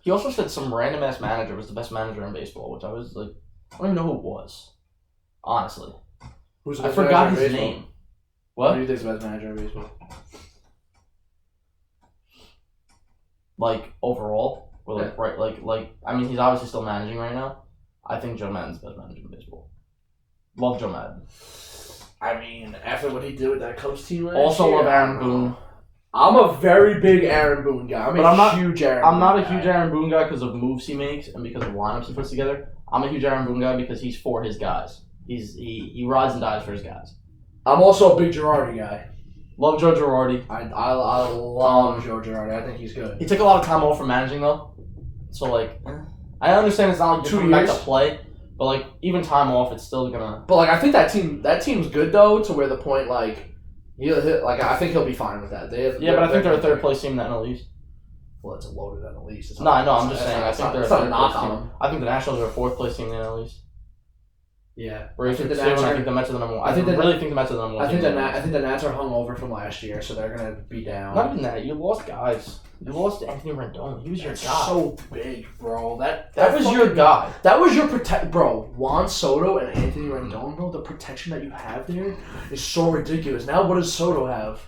Speaker 1: he also said some random ass manager was the best manager in baseball, which I was like, I don't even know who it was. Honestly,
Speaker 2: Who's the
Speaker 1: I
Speaker 2: best
Speaker 1: forgot
Speaker 2: manager
Speaker 1: his
Speaker 2: in baseball?
Speaker 1: name.
Speaker 2: Who
Speaker 1: What?
Speaker 2: do you think is the best manager in baseball?
Speaker 1: Like overall, or like right, like I mean, he's obviously still managing right now. I think Joe Madden's the best manager in baseball. Love Joe Madden.
Speaker 2: I mean, after what he did with that Cubs team last
Speaker 1: Also
Speaker 2: year,
Speaker 1: love Aaron Boone.
Speaker 2: I'm a very big Aaron Boone guy. I'm not huge Aaron
Speaker 1: I'm not
Speaker 2: Boone
Speaker 1: a huge
Speaker 2: guy.
Speaker 1: Aaron Boone guy because of moves he makes and because of lineups he puts together. I'm a huge Aaron Boone guy because he's for his guys. He rides and dies for his guys.
Speaker 2: I'm also a big Girardi guy.
Speaker 1: Love Joe Girardi.
Speaker 2: I love Joe Girardi. I think he's good.
Speaker 1: He took a lot of time off from managing though, so like, I understand it's not like
Speaker 2: 2
Speaker 1: you're coming back to
Speaker 2: years.
Speaker 1: play, but like even time off, it's still gonna.
Speaker 2: But like, I think that team's good though, to where the point like, I think he'll be fine with that.
Speaker 1: Yeah, but I think they're a third place team in the NL East.
Speaker 2: Well, it's a loaded NL East. It's
Speaker 1: No, I know.
Speaker 2: not-
Speaker 1: I'm just
Speaker 2: it's
Speaker 1: saying.
Speaker 2: not-
Speaker 1: I think they're a
Speaker 2: it's not
Speaker 1: third
Speaker 2: a knock
Speaker 1: place
Speaker 2: on
Speaker 1: team.
Speaker 2: them.
Speaker 1: I think the Nationals are a fourth place team in the NL East.
Speaker 2: Yeah.
Speaker 1: Braves
Speaker 2: I
Speaker 1: are
Speaker 2: think
Speaker 1: 2,
Speaker 2: the
Speaker 1: and
Speaker 2: Nats
Speaker 1: I
Speaker 2: are.
Speaker 1: think the Mets are the number 1.
Speaker 2: I think
Speaker 1: really think the Mets are the number 1.
Speaker 2: I think the Nats are hungover from last year, so they're gonna be down.
Speaker 1: Not even that. You lost guys. You lost Anthony Rendon. He was your
Speaker 2: That's
Speaker 1: guy.
Speaker 2: so big, bro. That
Speaker 1: was your guy.
Speaker 2: That was your bro. Juan Soto and Anthony Rendon, bro. The protection that you have there is so ridiculous. Now, what does Soto have?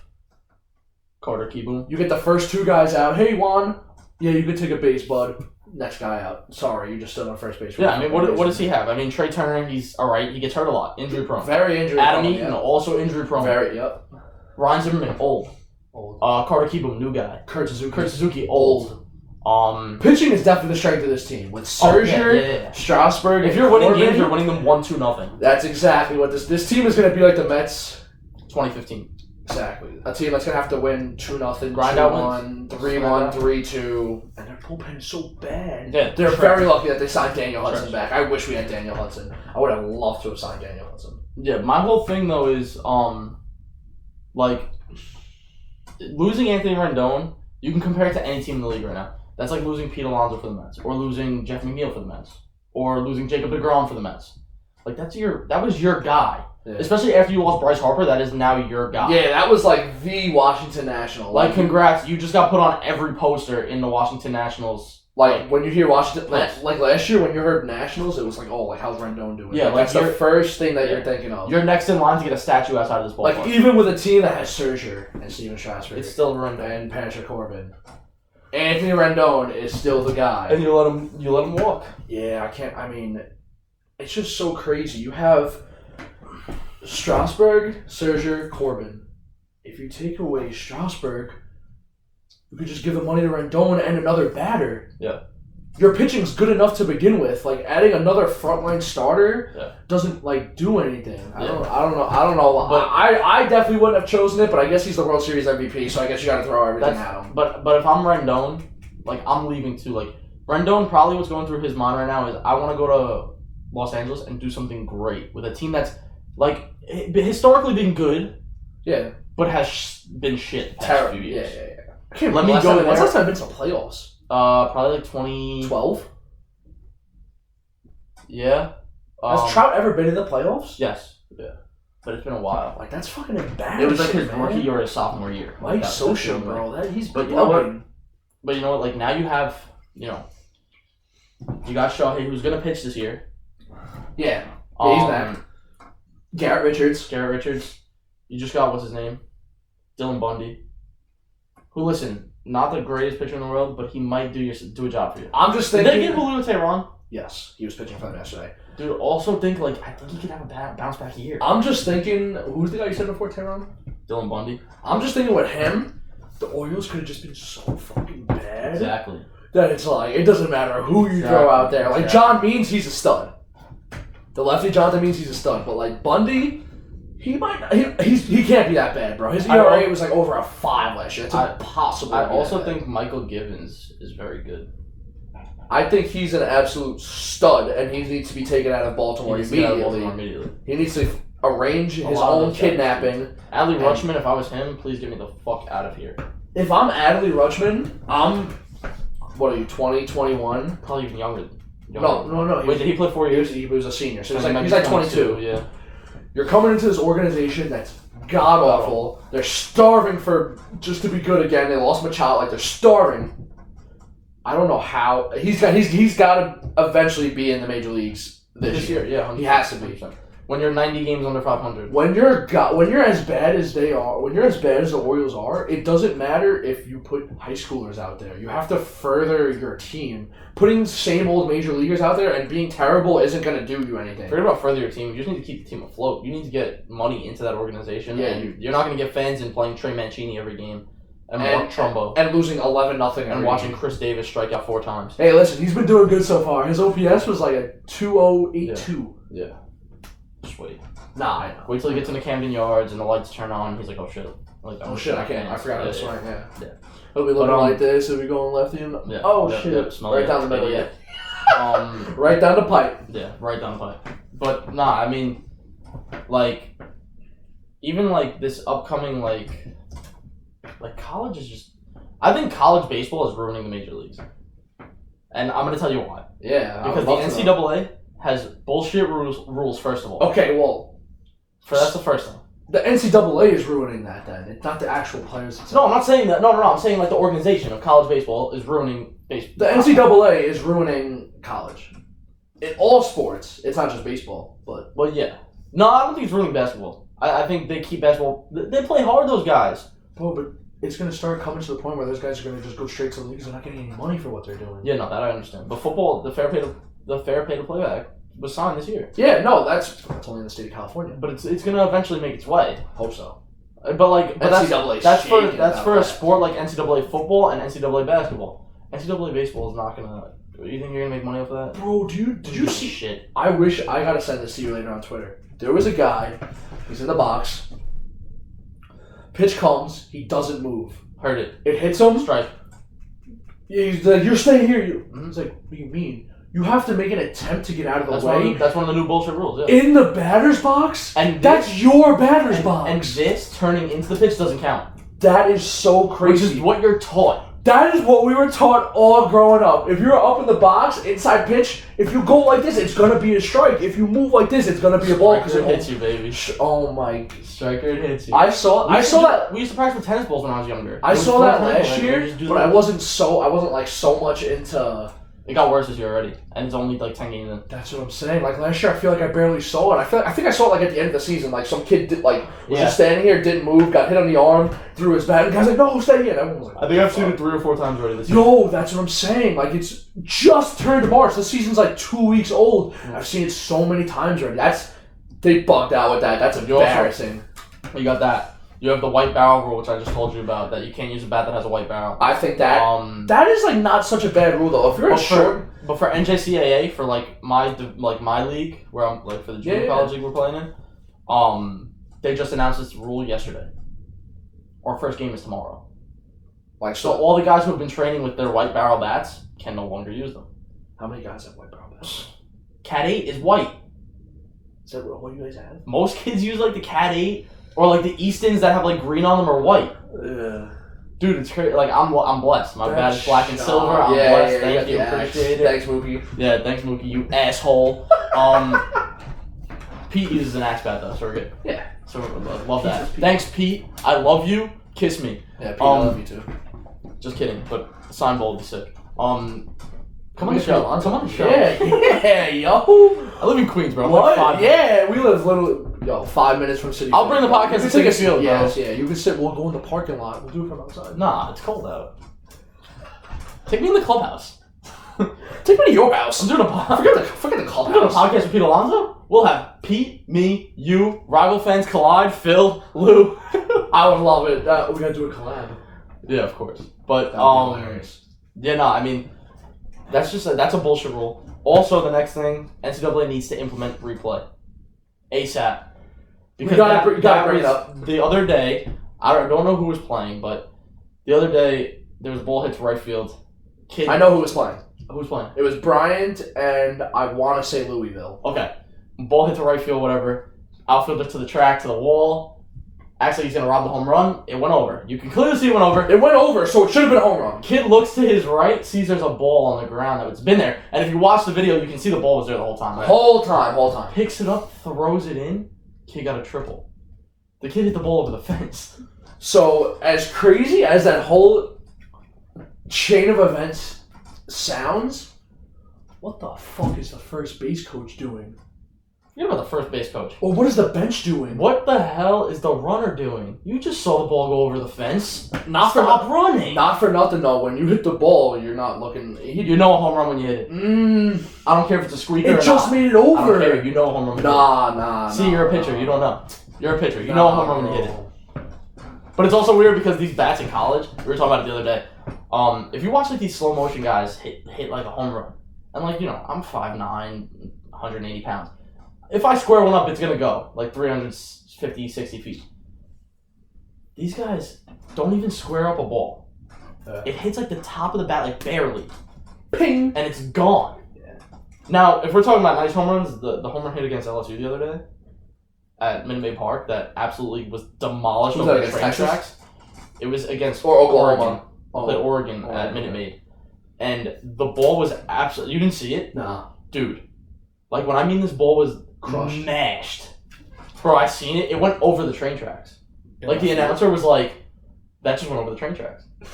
Speaker 1: Carter Kieboom.
Speaker 2: You get the first 2 guys out. Hey, Juan. Yeah, you could take a base, bud. Next guy out. Sorry, you just stood on first base.
Speaker 1: Yeah, I mean, what does he have? I mean, Trey Turner, he's all right. He gets hurt a lot. Injury prone.
Speaker 2: Very injury
Speaker 1: Adam
Speaker 2: prone.
Speaker 1: Eaton, also injury prone.
Speaker 2: Yep.
Speaker 1: Ryan Zimmerman, old.
Speaker 2: Old.
Speaker 1: Carter Kieboom, new guy.
Speaker 2: Kurt Suzuki.
Speaker 1: Old.
Speaker 2: Pitching is definitely the strength of this team. With Serger, Strasburg,
Speaker 1: if you're winning
Speaker 2: Corbin,
Speaker 1: games, you're winning them 1-2-0.
Speaker 2: That's exactly what this team is going to be like the Mets.
Speaker 1: 2015.
Speaker 2: Exactly. A team that's going to have to win 2-0,
Speaker 1: Grind out wins.
Speaker 2: 3-1, 3-1, 3-2. And their bullpen is so bad.
Speaker 1: Yeah,
Speaker 2: They're very lucky that they signed Daniel Hudson back. I wish we had Daniel Hudson. I would have loved to have signed Daniel Hudson.
Speaker 1: Yeah, my whole thing, though, is, like, losing Anthony Rendon, you can compare it to any team in the league right now. That's like losing Pete Alonso for the Mets, or losing Jeff McNeil for the Mets, or losing Jacob deGrom for the Mets. Like, that was your guy. Yeah. Especially after you lost Bryce Harper, that is now your guy.
Speaker 2: Yeah, that was like the Washington National.
Speaker 1: Like, congrats, you just got put on every poster in the Washington Nationals.
Speaker 2: Like when you hear Washington,
Speaker 1: yes.
Speaker 2: like last year when you heard Nationals, it was like, oh, like how's Rendon doing?
Speaker 1: Yeah,
Speaker 2: like that's the first thing that you're thinking of.
Speaker 1: You're next in line to get a statue outside of this ballpark.
Speaker 2: Like even with a team that has Serger and Steven Strasburg,
Speaker 1: it's still Rendon
Speaker 2: and Patrick Corbin. Anthony Rendon is still the guy,
Speaker 1: and you let him walk.
Speaker 2: Yeah, I can't. I mean, it's just so crazy. You have Strasburg, Serger, Corbin. If you take away Strasburg, you could just give the money to Rendon and another batter.
Speaker 1: Yeah.
Speaker 2: Your pitching's good enough to begin with. Like adding another frontline starter doesn't like do anything. I don't know. But I definitely wouldn't have chosen it. But I guess he's the World Series MVP, so I guess you got to throw everything at him.
Speaker 1: But if I'm Rendon, like I'm leaving too. Like Rendon, probably what's going through his mind right now is I want to go to Los Angeles and do something great with a team that's like historically been good.
Speaker 2: Yeah.
Speaker 1: But has been shit the past few years.
Speaker 2: Yeah. Let me go there. When's the last time I've been to playoffs?
Speaker 1: Probably like 2012. Yeah.
Speaker 2: Has Trout ever been in the playoffs?
Speaker 1: Yes. Yeah. But it's been a while.
Speaker 2: Like that's fucking embarrassing.
Speaker 1: It was like his rookie or his sophomore year.
Speaker 2: Mike Scioscia, bro. He's
Speaker 1: but you know what? But you know what? Like now you have, you got Shohei who's gonna pitch this year.
Speaker 2: Yeah. He's back. Garrett Richards. You just got what's his name? Dylan Bundy. Who, listen, not the greatest pitcher in the world, but he might do a job for you. I'm just thinking.
Speaker 1: Did they get Julio Teheran?
Speaker 2: Yes, he was pitching for them yesterday.
Speaker 1: Dude, also think I think he could have a bounce back year.
Speaker 2: I'm just thinking, who's the guy you said before Teheran?
Speaker 1: Dylan Bundy.
Speaker 2: I'm just thinking with him, the Orioles could have just been so fucking bad.
Speaker 1: Exactly.
Speaker 2: That it's like it doesn't matter who you throw out there. Like John Means, he's a stud. The lefty Jonathan Means he's a stud, but like Bundy. He can't be that bad, bro. His ERA was like over a 5 last year. It's impossible.
Speaker 1: I also think Michael Givens is very good.
Speaker 2: I think he's an absolute stud, and he needs to be taken out of Baltimore immediately. He needs to arrange his own kidnapping.
Speaker 1: Adley Rutschman, if I was him, please get me the fuck out of here.
Speaker 2: If I'm Adley Rutschman, what are you, 20, 21?
Speaker 1: Probably even younger.
Speaker 2: No.
Speaker 1: Wait, did he play 4 years?
Speaker 2: He was a senior, so he's like 22.
Speaker 1: Yeah.
Speaker 2: You're coming into this organization that's god awful. They're starving for just to be good again. They lost Machado, like they're starving. I don't know how he's got to eventually be in the major leagues this year.
Speaker 1: Yeah, 100%.
Speaker 2: He has to be.
Speaker 1: When you're 90 games under 500.
Speaker 2: When you're as bad as they are, when you're as bad as the Orioles are, it doesn't matter if you put high schoolers out there. You have to further your team. Putting same old major leaguers out there and being terrible isn't going to do you anything.
Speaker 1: Forget about further your team. You just need to keep the team afloat. You need to get money into that organization. Yeah, you're not going to get fans in playing Trey Mancini every game and Mark Trumbo
Speaker 2: and losing 11-0
Speaker 1: and watching Chris Davis strike out 4 times.
Speaker 2: Hey, listen, he's been doing good so far. His OPS was like a 2.082.
Speaker 1: Yeah. Just wait.
Speaker 2: Nah, I know.
Speaker 1: Wait till he gets into Camden Yards and the lights turn on. He's like, oh shit.
Speaker 2: Like, oh shit, I can't. I forgot this one. Yeah.
Speaker 1: He'll
Speaker 2: be looking like this. He'll be going lefty and shit.
Speaker 1: Right
Speaker 2: down the middle. Yeah. Right down the pipe.
Speaker 1: Yeah, right down the pipe. But nah, I mean, like, even like this upcoming like college is just. I think college baseball is ruining the major leagues, and I'm gonna tell you why.
Speaker 2: Yeah.
Speaker 1: Because the NCAA has bullshit rules. First of all,
Speaker 2: Okay, well,
Speaker 1: that's the first thing.
Speaker 2: the NCAA is ruining that. Then it's not the actual players.
Speaker 1: No, I'm not saying that. No. I'm saying like the organization of college baseball is ruining baseball.
Speaker 2: The NCAA is ruining college. In all sports, it's not just baseball, but
Speaker 1: Well, yeah. No, I don't think it's ruining basketball. I think they keep basketball. They play hard, those guys.
Speaker 2: bro, but it's gonna start coming to the point where those guys are gonna just go straight to the leagues. They're not getting any money for what they're doing.
Speaker 1: Yeah, no, that I understand. But football, the fair pay to play back was signed this year.
Speaker 2: Yeah, no, that's only in the state of California.
Speaker 1: But it's gonna eventually make its way.
Speaker 2: Hope so.
Speaker 1: But
Speaker 2: NCAA
Speaker 1: that's for a sport like NCAA football and NCAA basketball. NCAA baseball is not gonna. You think you're gonna make money off of that?
Speaker 2: Bro, did you see
Speaker 1: shit?
Speaker 2: I wish I gotta send this to you later on Twitter. There was a guy. He's in the box. Pitch comes. He doesn't move.
Speaker 1: Heard it.
Speaker 2: It hits him.
Speaker 1: Strike.
Speaker 2: He's like, "You're staying here." He's like, "What do you mean? You have to make an attempt to get out of the way."
Speaker 1: That's one of the new bullshit rules. Yeah.
Speaker 2: In the batter's box,
Speaker 1: And
Speaker 2: that's your batter's box.
Speaker 1: And this turning into the pitch doesn't count.
Speaker 2: That is so crazy.
Speaker 1: Which is what you're taught.
Speaker 2: That is what we were taught all growing up. If you're up in the box, inside pitch, if you go like this, it's gonna be a strike. If you move like this, it's gonna be a ball.
Speaker 1: Striker hits you, baby.
Speaker 2: Oh my!
Speaker 1: Striker hits you.
Speaker 2: I saw that.
Speaker 1: We used to practice with tennis balls when I was younger.
Speaker 2: I saw that last year, but I wasn't like so much into.
Speaker 1: It got worse this year already, and it's only like 10 games in.
Speaker 2: That's what I'm saying. Like last year, I feel like I barely saw it. I think I saw it like at the end of the season. Like some kid was just standing here, didn't move, got hit on the arm, threw his bat, and the guy's like, "No, stay here." And everyone was like,
Speaker 1: I think I've seen it 3 or 4 times already this year.
Speaker 2: Yo, that's what I'm saying. Like it's just turned March. The season's like 2 weeks old. I've seen it so many times already. They bugged out with that. That's embarrassing.
Speaker 1: You got that. You have the white barrel rule, which I just told you about, that you can't use a bat that has a white barrel.
Speaker 2: I think that that is like not such a bad rule though. If you're
Speaker 1: but for NCAA, for like my league, where I'm like for the junior college league we're playing in, they just announced this rule yesterday. Our first game is tomorrow.
Speaker 2: Like
Speaker 1: so, all the guys who have been training with their white barrel bats can no longer use them.
Speaker 2: How many guys have white barrel bats?
Speaker 1: Cat 8 is white.
Speaker 2: Is that what you guys have?
Speaker 1: Most kids use like the Cat 8 or like the Eastons that have like green on them or white. Dude, it's crazy. Like I'm blessed. My bat is black and silver. I'm blessed. Thank you. Appreciate it.
Speaker 2: Thanks, Mookie.
Speaker 1: Yeah, thanks, Mookie. You asshole. Pete uses an axe bat though, so we're good.
Speaker 2: Yeah.
Speaker 1: So love that. Thanks, Pete. I love you. Kiss me.
Speaker 2: Yeah, Pete, I love you too.
Speaker 1: Just kidding, but sign bowl would be sick. Come on the show. Come on the show.
Speaker 2: Yeah, yo.
Speaker 1: I live in Queens, bro.
Speaker 2: What? Yeah, we live literally 5 minutes from City.
Speaker 1: I'll bring the podcast to City Field, bro.
Speaker 2: Yes, yeah. You can sit. We'll go in the parking lot. We'll do it from outside.
Speaker 1: Nah, it's cold out. Take me in the clubhouse.
Speaker 2: Take me to your house.
Speaker 1: I'm doing a
Speaker 2: podcast. Forget the clubhouse.
Speaker 1: I'm doing a podcast with Pete Alonso. We'll have Pete, me, you, rival fans collide, Phil, Lou.
Speaker 2: I would love it. We gotta do a collab.
Speaker 1: Yeah, of course. But
Speaker 2: hilarious.
Speaker 1: Yeah, no, I mean, that's a bullshit rule. Also, the next thing, NCAA needs to implement replay ASAP. Because
Speaker 2: you gotta bring it up.
Speaker 1: The other day, I don't know who was playing, but the other day there was a ball hit to right field.
Speaker 2: I know who was playing.
Speaker 1: Who was playing?
Speaker 2: It was Bryant and I want to say Louisville.
Speaker 1: Okay, ball hit to right field, whatever. Outfielder to the track, to the wall. Actually, he's going to rob the home run. It went over. You can clearly see it went over.
Speaker 2: It went over, so it should have been a home run.
Speaker 1: Kid looks to his right, sees there's a ball on the ground that's been there. And if you watch the video, you can see the ball was there the whole time. Right?
Speaker 2: Whole time.
Speaker 1: Picks it up, throws it in. Kid got a triple. The kid hit the ball over the fence.
Speaker 2: So, as crazy as that whole chain of events sounds, what the fuck is the first base coach doing?
Speaker 1: Forget about the first base coach.
Speaker 2: Or what is the bench doing?
Speaker 1: What the hell is the runner doing? You just saw the ball go over the fence.
Speaker 2: Stop
Speaker 1: running.
Speaker 2: Not for nothing, though. When you hit the ball, you're not looking.
Speaker 1: You know a home run when you hit it. I don't care if it's a squeaker or not.
Speaker 2: It just made it over.
Speaker 1: I don't care. You know a home run when you hit it.
Speaker 2: Nah.
Speaker 1: See, you're a pitcher. You don't know. You're a pitcher. You know a home run when you hit it. But it's also weird because these bats in college, we were talking about it the other day. If you watch like these slow motion guys hit like a home run, and like, you know, I'm 5'9", 180 pounds. If I square one up, it's going to go like 350, 60 feet. These guys don't even square up a ball. It hits like the top of the bat, like barely. Ping! And it's gone. Yeah. Now, if we're talking about nice home runs, the home run hit against LSU the other day at Minute Maid Park that absolutely was demolished over the train tracks. It was against Oregon. Played Oregon at Minute Maid. And the ball was absolutely... You didn't see it?
Speaker 2: Nah.
Speaker 1: Dude. Like, when I mean this ball was
Speaker 2: Crushed.
Speaker 1: mashed. Bro, I seen it. It went over the train tracks. Like, the announcer was like, that just went over the train tracks. And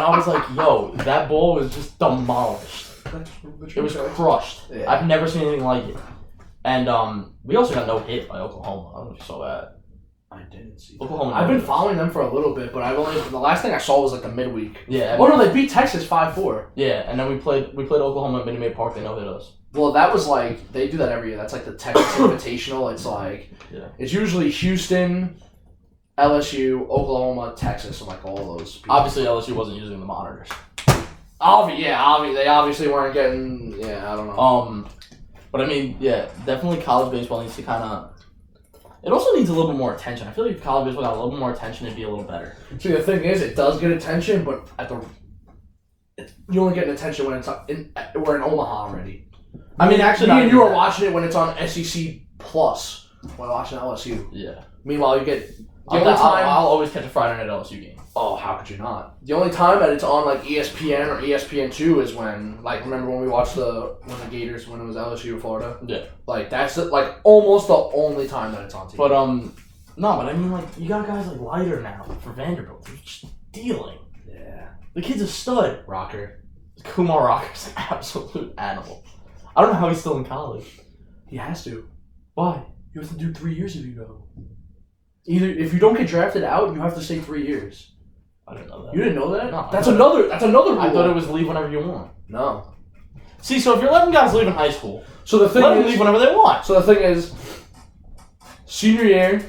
Speaker 1: I was like, yo, that ball was just demolished. It was crushed.
Speaker 2: Yeah.
Speaker 1: I've never seen anything like it. And we also got no hit by Oklahoma. I don't know if you saw that.
Speaker 2: I didn't see
Speaker 1: Oklahoma.
Speaker 2: I've been following them for a little bit, but the last thing I saw was like the midweek.
Speaker 1: Yeah.
Speaker 2: Oh no, they beat Texas 5-4.
Speaker 1: Yeah, and then we played Oklahoma at Minute Maid Park. They no hit us.
Speaker 2: Well, that was like they do that every year. That's like the Texas Invitational. It's like it's usually Houston, LSU, Oklahoma, Texas, and like all those people.
Speaker 1: Obviously, LSU wasn't using the monitors.
Speaker 2: They obviously weren't getting. Yeah, I don't know.
Speaker 1: But I mean, yeah, definitely college baseball needs to kind of. It also needs a little bit more attention. I feel like if college baseball got a little bit more attention, it'd be a little better.
Speaker 2: See, the thing is, it does get attention, but you only get attention when we're in Omaha already.
Speaker 1: I mean, actually,
Speaker 2: me and you are watching it when it's on SEC Plus. We're watching LSU.
Speaker 1: Yeah.
Speaker 2: Meanwhile, you get
Speaker 1: I'll always catch a Friday night LSU game.
Speaker 2: Oh, how could you not? The only time that it's on like ESPN or ESPN2 is when, like, remember when we watched when the Gators, when it was LSU Florida?
Speaker 1: Yeah.
Speaker 2: Like, that's like almost the only time that it's on TV.
Speaker 1: But no, but I mean, like, you got guys like Leiter now for Vanderbilt. They're just stealing.
Speaker 2: Yeah.
Speaker 1: The kid's a stud.
Speaker 2: Rocker.
Speaker 1: Kumar Rocker's an absolute animal. I don't know how he's still in college.
Speaker 2: He has to.
Speaker 1: Why? You have to do 3 years if you go.
Speaker 2: Either if you don't get drafted out, you have to stay 3 years.
Speaker 1: I didn't know that.
Speaker 2: You didn't know that?
Speaker 1: No.
Speaker 2: That's another rule.
Speaker 1: I thought it was leave whenever you want.
Speaker 2: No.
Speaker 1: See, so if you're letting guys leave in high school,
Speaker 2: so the thing
Speaker 1: let them leave whenever they want.
Speaker 2: So the thing is, senior year,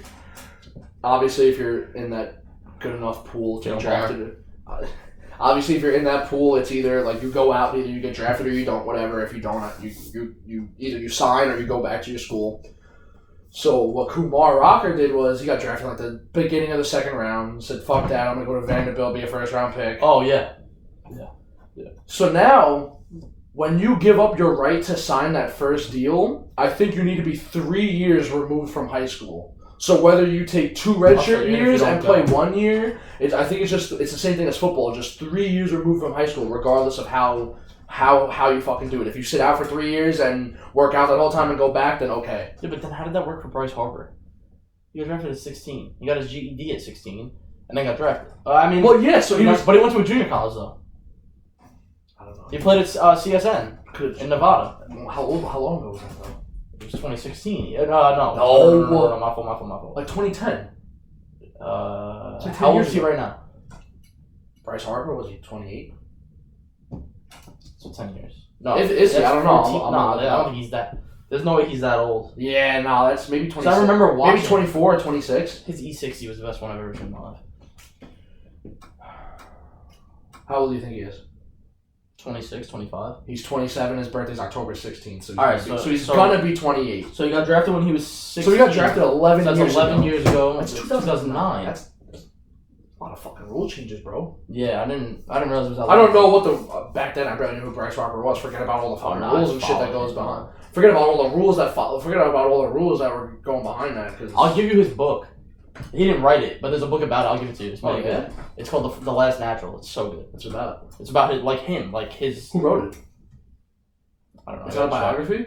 Speaker 2: obviously if you're in that good enough pool to get drafted, obviously if you're in that pool, it's either like you go out, either you get drafted or you don't, whatever. If you don't, you either you sign or you go back to your school. So what Kumar Rocker did was he got drafted like the beginning of the second round. Said, "Fuck that! I'm gonna go to Vanderbilt, be a first round pick."
Speaker 1: Oh yeah.
Speaker 2: So now, when you give up your right to sign that first deal, I think you need to be 3 years removed from high school. So whether you take 2 redshirt years and play 1 year, I think it's the same thing as football. Just 3 years removed from high school, regardless of how you fucking do it. If you sit out for 3 years and work out that whole time and go back, then okay.
Speaker 1: Yeah, but then how did that work for Bryce Harper? He got drafted at 16. He got his GED at 16, and then got drafted.
Speaker 2: Well, yeah. So
Speaker 1: but he went to a junior college though.
Speaker 2: I don't know.
Speaker 1: He played at CSN in Nevada.
Speaker 2: How long ago was that though?
Speaker 1: It was 2016. No, my fault.
Speaker 2: Like 2010.
Speaker 1: How old is he right now?
Speaker 2: Bryce Harper, was he 28?
Speaker 1: So 10 years. No,
Speaker 2: is he? I don't know.
Speaker 1: I don't think he's that. There's no way he's that old.
Speaker 2: Yeah, no, that's maybe 26.
Speaker 1: I remember watching.
Speaker 2: Maybe 24 or 26.
Speaker 1: His E60 was the best one I've ever seen in my life.
Speaker 2: How old do you think he is?
Speaker 1: 26, 25.
Speaker 2: He's 27. His birthday's October 16th. So he's gonna be 28.
Speaker 1: So he got drafted when he was 16.
Speaker 2: So he got drafted 11
Speaker 1: years ago. That's 11 years ago.
Speaker 2: That's 2009. That's a lot of fucking rule changes, bro.
Speaker 1: Yeah, I didn't realize it was.
Speaker 2: I don't know what the back then. I barely knew who Bryce Harper was. Forget about all the fucking rules and shit that goes behind. Forget about all the rules that follow. Forget about all the rules that were going behind that. Cause
Speaker 1: I'll give you his book. He didn't write it, but there's a book about it. I'll give it to you. It's
Speaker 2: really good.
Speaker 1: It's called The Last Natural. It's so good.
Speaker 2: What's it about?
Speaker 1: It's about his.
Speaker 2: Who wrote it?
Speaker 1: I don't know.
Speaker 2: Is that a biography?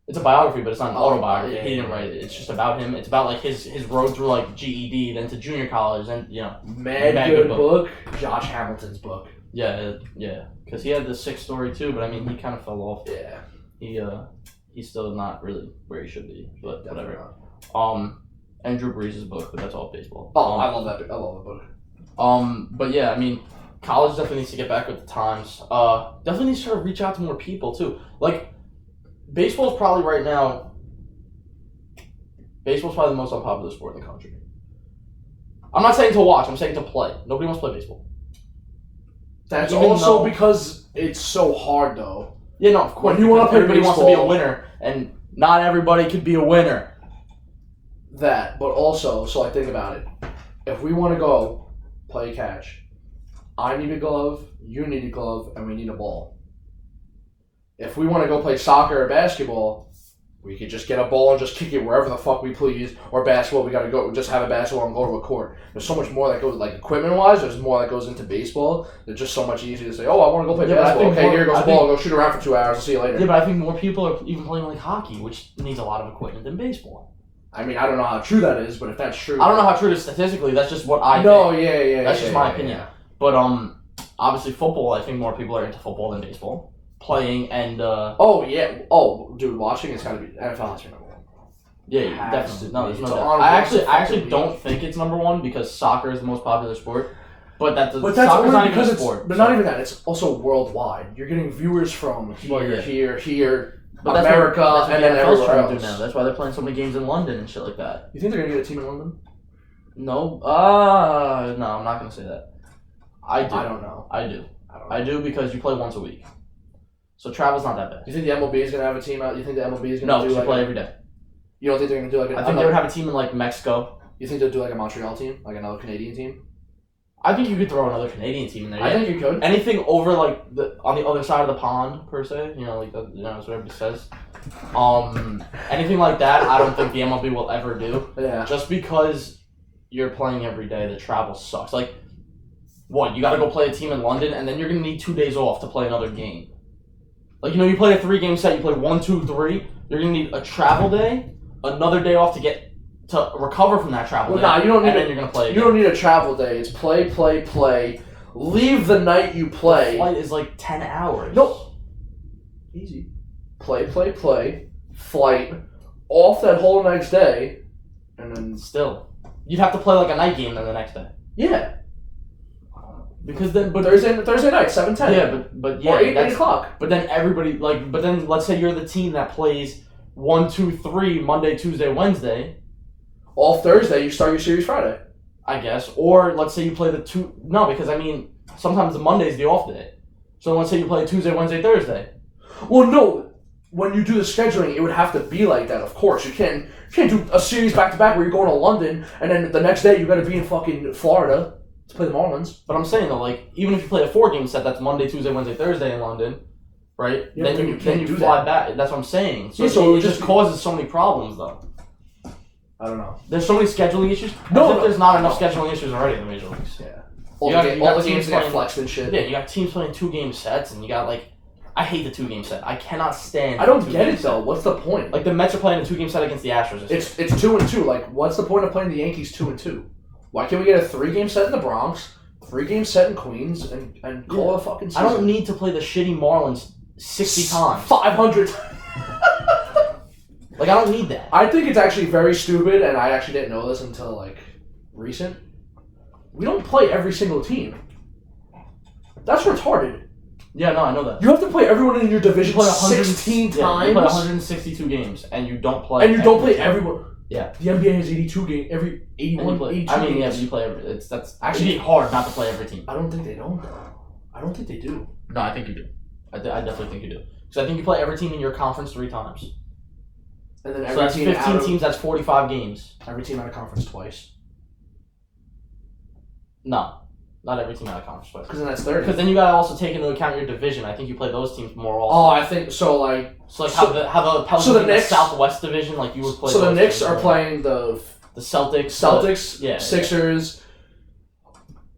Speaker 1: It's a biography, but it's not an autobiography.
Speaker 2: Yeah,
Speaker 1: he didn't write it. It's just about him. It's about like his road through like GED, then to junior college, and
Speaker 2: mad good book. Josh Hamilton's book.
Speaker 1: Yeah, because he had the sick story too, but I mean he kind of fell off.
Speaker 2: Yeah.
Speaker 1: He's still not really where he should be, but whatever.
Speaker 2: Not.
Speaker 1: And Drew Brees' book, but that's all baseball.
Speaker 2: I love that. I love the book.
Speaker 1: But yeah, I mean, college definitely needs to get back with the times. Definitely needs to try to reach out to more people too. Like, baseball's probably right now. Baseball's probably the most unpopular sport in the country. I'm not saying to watch. I'm saying to play. Nobody wants to play baseball.
Speaker 2: That's also because it's so hard, though.
Speaker 1: Yeah, no, of course.
Speaker 2: When you want to play
Speaker 1: everybody
Speaker 2: baseball,
Speaker 1: wants to be a winner, and not everybody could be a winner.
Speaker 2: That, but also, so I think about it. If we want to go play catch, I need a glove, you need a glove, and we need a ball. If we want to go play soccer or basketball, We could just get a ball and just kick it wherever the fuck we please. Or basketball, we gotta go just have a basketball and go to a court. There's so much more that goes, like equipment-wise, there's more that goes into baseball. It's just so much easier to say, oh, I want to go play basketball. Okay, here goes the ball. Go shoot around for 2 hours. I'll see you later.
Speaker 1: Yeah, but I think more people are even playing like hockey, which needs a lot of equipment than baseball.
Speaker 2: I mean, I don't know how true that is, but if that's true...
Speaker 1: I don't know how true it is statistically. That's just what I think.
Speaker 2: No, yeah.
Speaker 1: That's just my opinion. Yeah. But obviously football, I think more people are into football than baseball. Playing and...
Speaker 2: Oh, yeah. Oh, dude, watching it's gotta be... NFL has to be number one.
Speaker 1: Yeah, definitely. No, there's no doubt. I actually don't think it's number one because soccer is the most popular sport. But that's soccer's not even a sport.
Speaker 2: But not even that. It's also worldwide. You're getting viewers from here,
Speaker 1: but
Speaker 2: America,
Speaker 1: that's what
Speaker 2: and then everywhere
Speaker 1: trying
Speaker 2: else.
Speaker 1: to do now. That's why they're playing so many games in London and shit like that.
Speaker 2: You think they're gonna get a team in London?
Speaker 1: No. No, I'm not gonna say that. I do.
Speaker 2: I don't know.
Speaker 1: I do because you play once a week. So travel's not that bad.
Speaker 2: You think the MLB is gonna have a team out? You think the MLB is gonna
Speaker 1: do
Speaker 2: like
Speaker 1: play every day.
Speaker 2: You don't think they're gonna do like
Speaker 1: I think they would have a team in like Mexico.
Speaker 2: You think they'll do like a Montreal team, like another Canadian team?
Speaker 1: I think you could throw another Canadian team in there.
Speaker 2: I think you could.
Speaker 1: Anything over like on the other side of the pond per se, like that's what everybody says. Anything like that, I don't think the MLB will ever do.
Speaker 2: Yeah.
Speaker 1: Just because you're playing every day, the travel sucks. Like, what? You got to go play a team in London, and then you're gonna need 2 days off to play another game. Like you play a 3-game set, you play 1, 2, 3. You're gonna need a travel day, another day off to recover from that travel day.
Speaker 2: Nah, you don't need.
Speaker 1: Then you're gonna play.
Speaker 2: You don't need a travel day. It's play. Leave the night you play.
Speaker 1: The flight is like 10 hours.
Speaker 2: No. Easy. Play. Flight. Off that whole next day, and then
Speaker 1: still, you'd have to play like a night game then the next day.
Speaker 2: Yeah.
Speaker 1: Because then, but
Speaker 2: Thursday night, 7:10.
Speaker 1: Yeah, but yeah,
Speaker 2: or 8 o'clock.
Speaker 1: But then everybody but then let's say you're the team that plays 1, 2, 3 Monday, Tuesday, Wednesday.
Speaker 2: Off Thursday, you start your series Friday.
Speaker 1: I guess, or let's say you play because I mean sometimes the Monday's the off day. So let's say you play Tuesday, Wednesday, Thursday.
Speaker 2: Well, no. When you do the scheduling, it would have to be like that. Of course, you can't do a series back to back where you're going to London and then the next day you got to be in fucking Florida to play the Marlins.
Speaker 1: But I'm saying though, like even if you play a 4-game set, that's Monday, Tuesday, Wednesday, Thursday in London, right?
Speaker 2: Yeah,
Speaker 1: then you fly back. That's what I'm saying. So,
Speaker 2: yeah, so
Speaker 1: it just causes so many problems though.
Speaker 2: I don't know.
Speaker 1: There's so many scheduling issues. There's not enough scheduling issues already in the major leagues.
Speaker 2: Yeah.
Speaker 1: All
Speaker 2: the games get flexed and shit.
Speaker 1: Yeah, you got teams playing 2-game sets, and you got like. I hate the 2-game set. I cannot stand.
Speaker 2: I don't get it though. What's the point?
Speaker 1: Like the Mets are playing a 2-game set against the Astros.
Speaker 2: It's 2-2. Like, what's the point of playing the Yankees 2-2? Why can't we get a 3-game set in the Bronx, 3-game set in Queens, and call it a fucking season?
Speaker 1: I don't need to play the shitty Marlins 60 times.
Speaker 2: 500.
Speaker 1: Like I don't need that.
Speaker 2: I think it's actually very stupid, and I actually didn't know this until like recent. We don't play every single team. That's retarded.
Speaker 1: Yeah, no, I know that.
Speaker 2: You have to play everyone in your division
Speaker 1: play
Speaker 2: 16 times.
Speaker 1: You play 162 games, and you don't play.
Speaker 2: And you don't play everyone.
Speaker 1: Yeah.
Speaker 2: The NBA has 82 games, every 81, 82
Speaker 1: I mean,
Speaker 2: games.
Speaker 1: yeah, but you play every. That's actually hard not to play every team.
Speaker 2: I don't think they don't, though. I don't think they do.
Speaker 1: No, I think you do. I definitely think you do. Because I think you play every team in your conference 3 times.
Speaker 2: And then
Speaker 1: so that's 15 teams, that's 45 games.
Speaker 2: Every team out of conference twice.
Speaker 1: No. Not every team out of conference twice.
Speaker 2: Because then that's 30.
Speaker 1: Because then you gotta also take into account your division. I think you play those teams more often.
Speaker 2: Oh, I think so.
Speaker 1: How the Pelicans in the Southwest division, like you would play.
Speaker 2: So the Knicks are playing the
Speaker 1: Celtics,
Speaker 2: Sixers,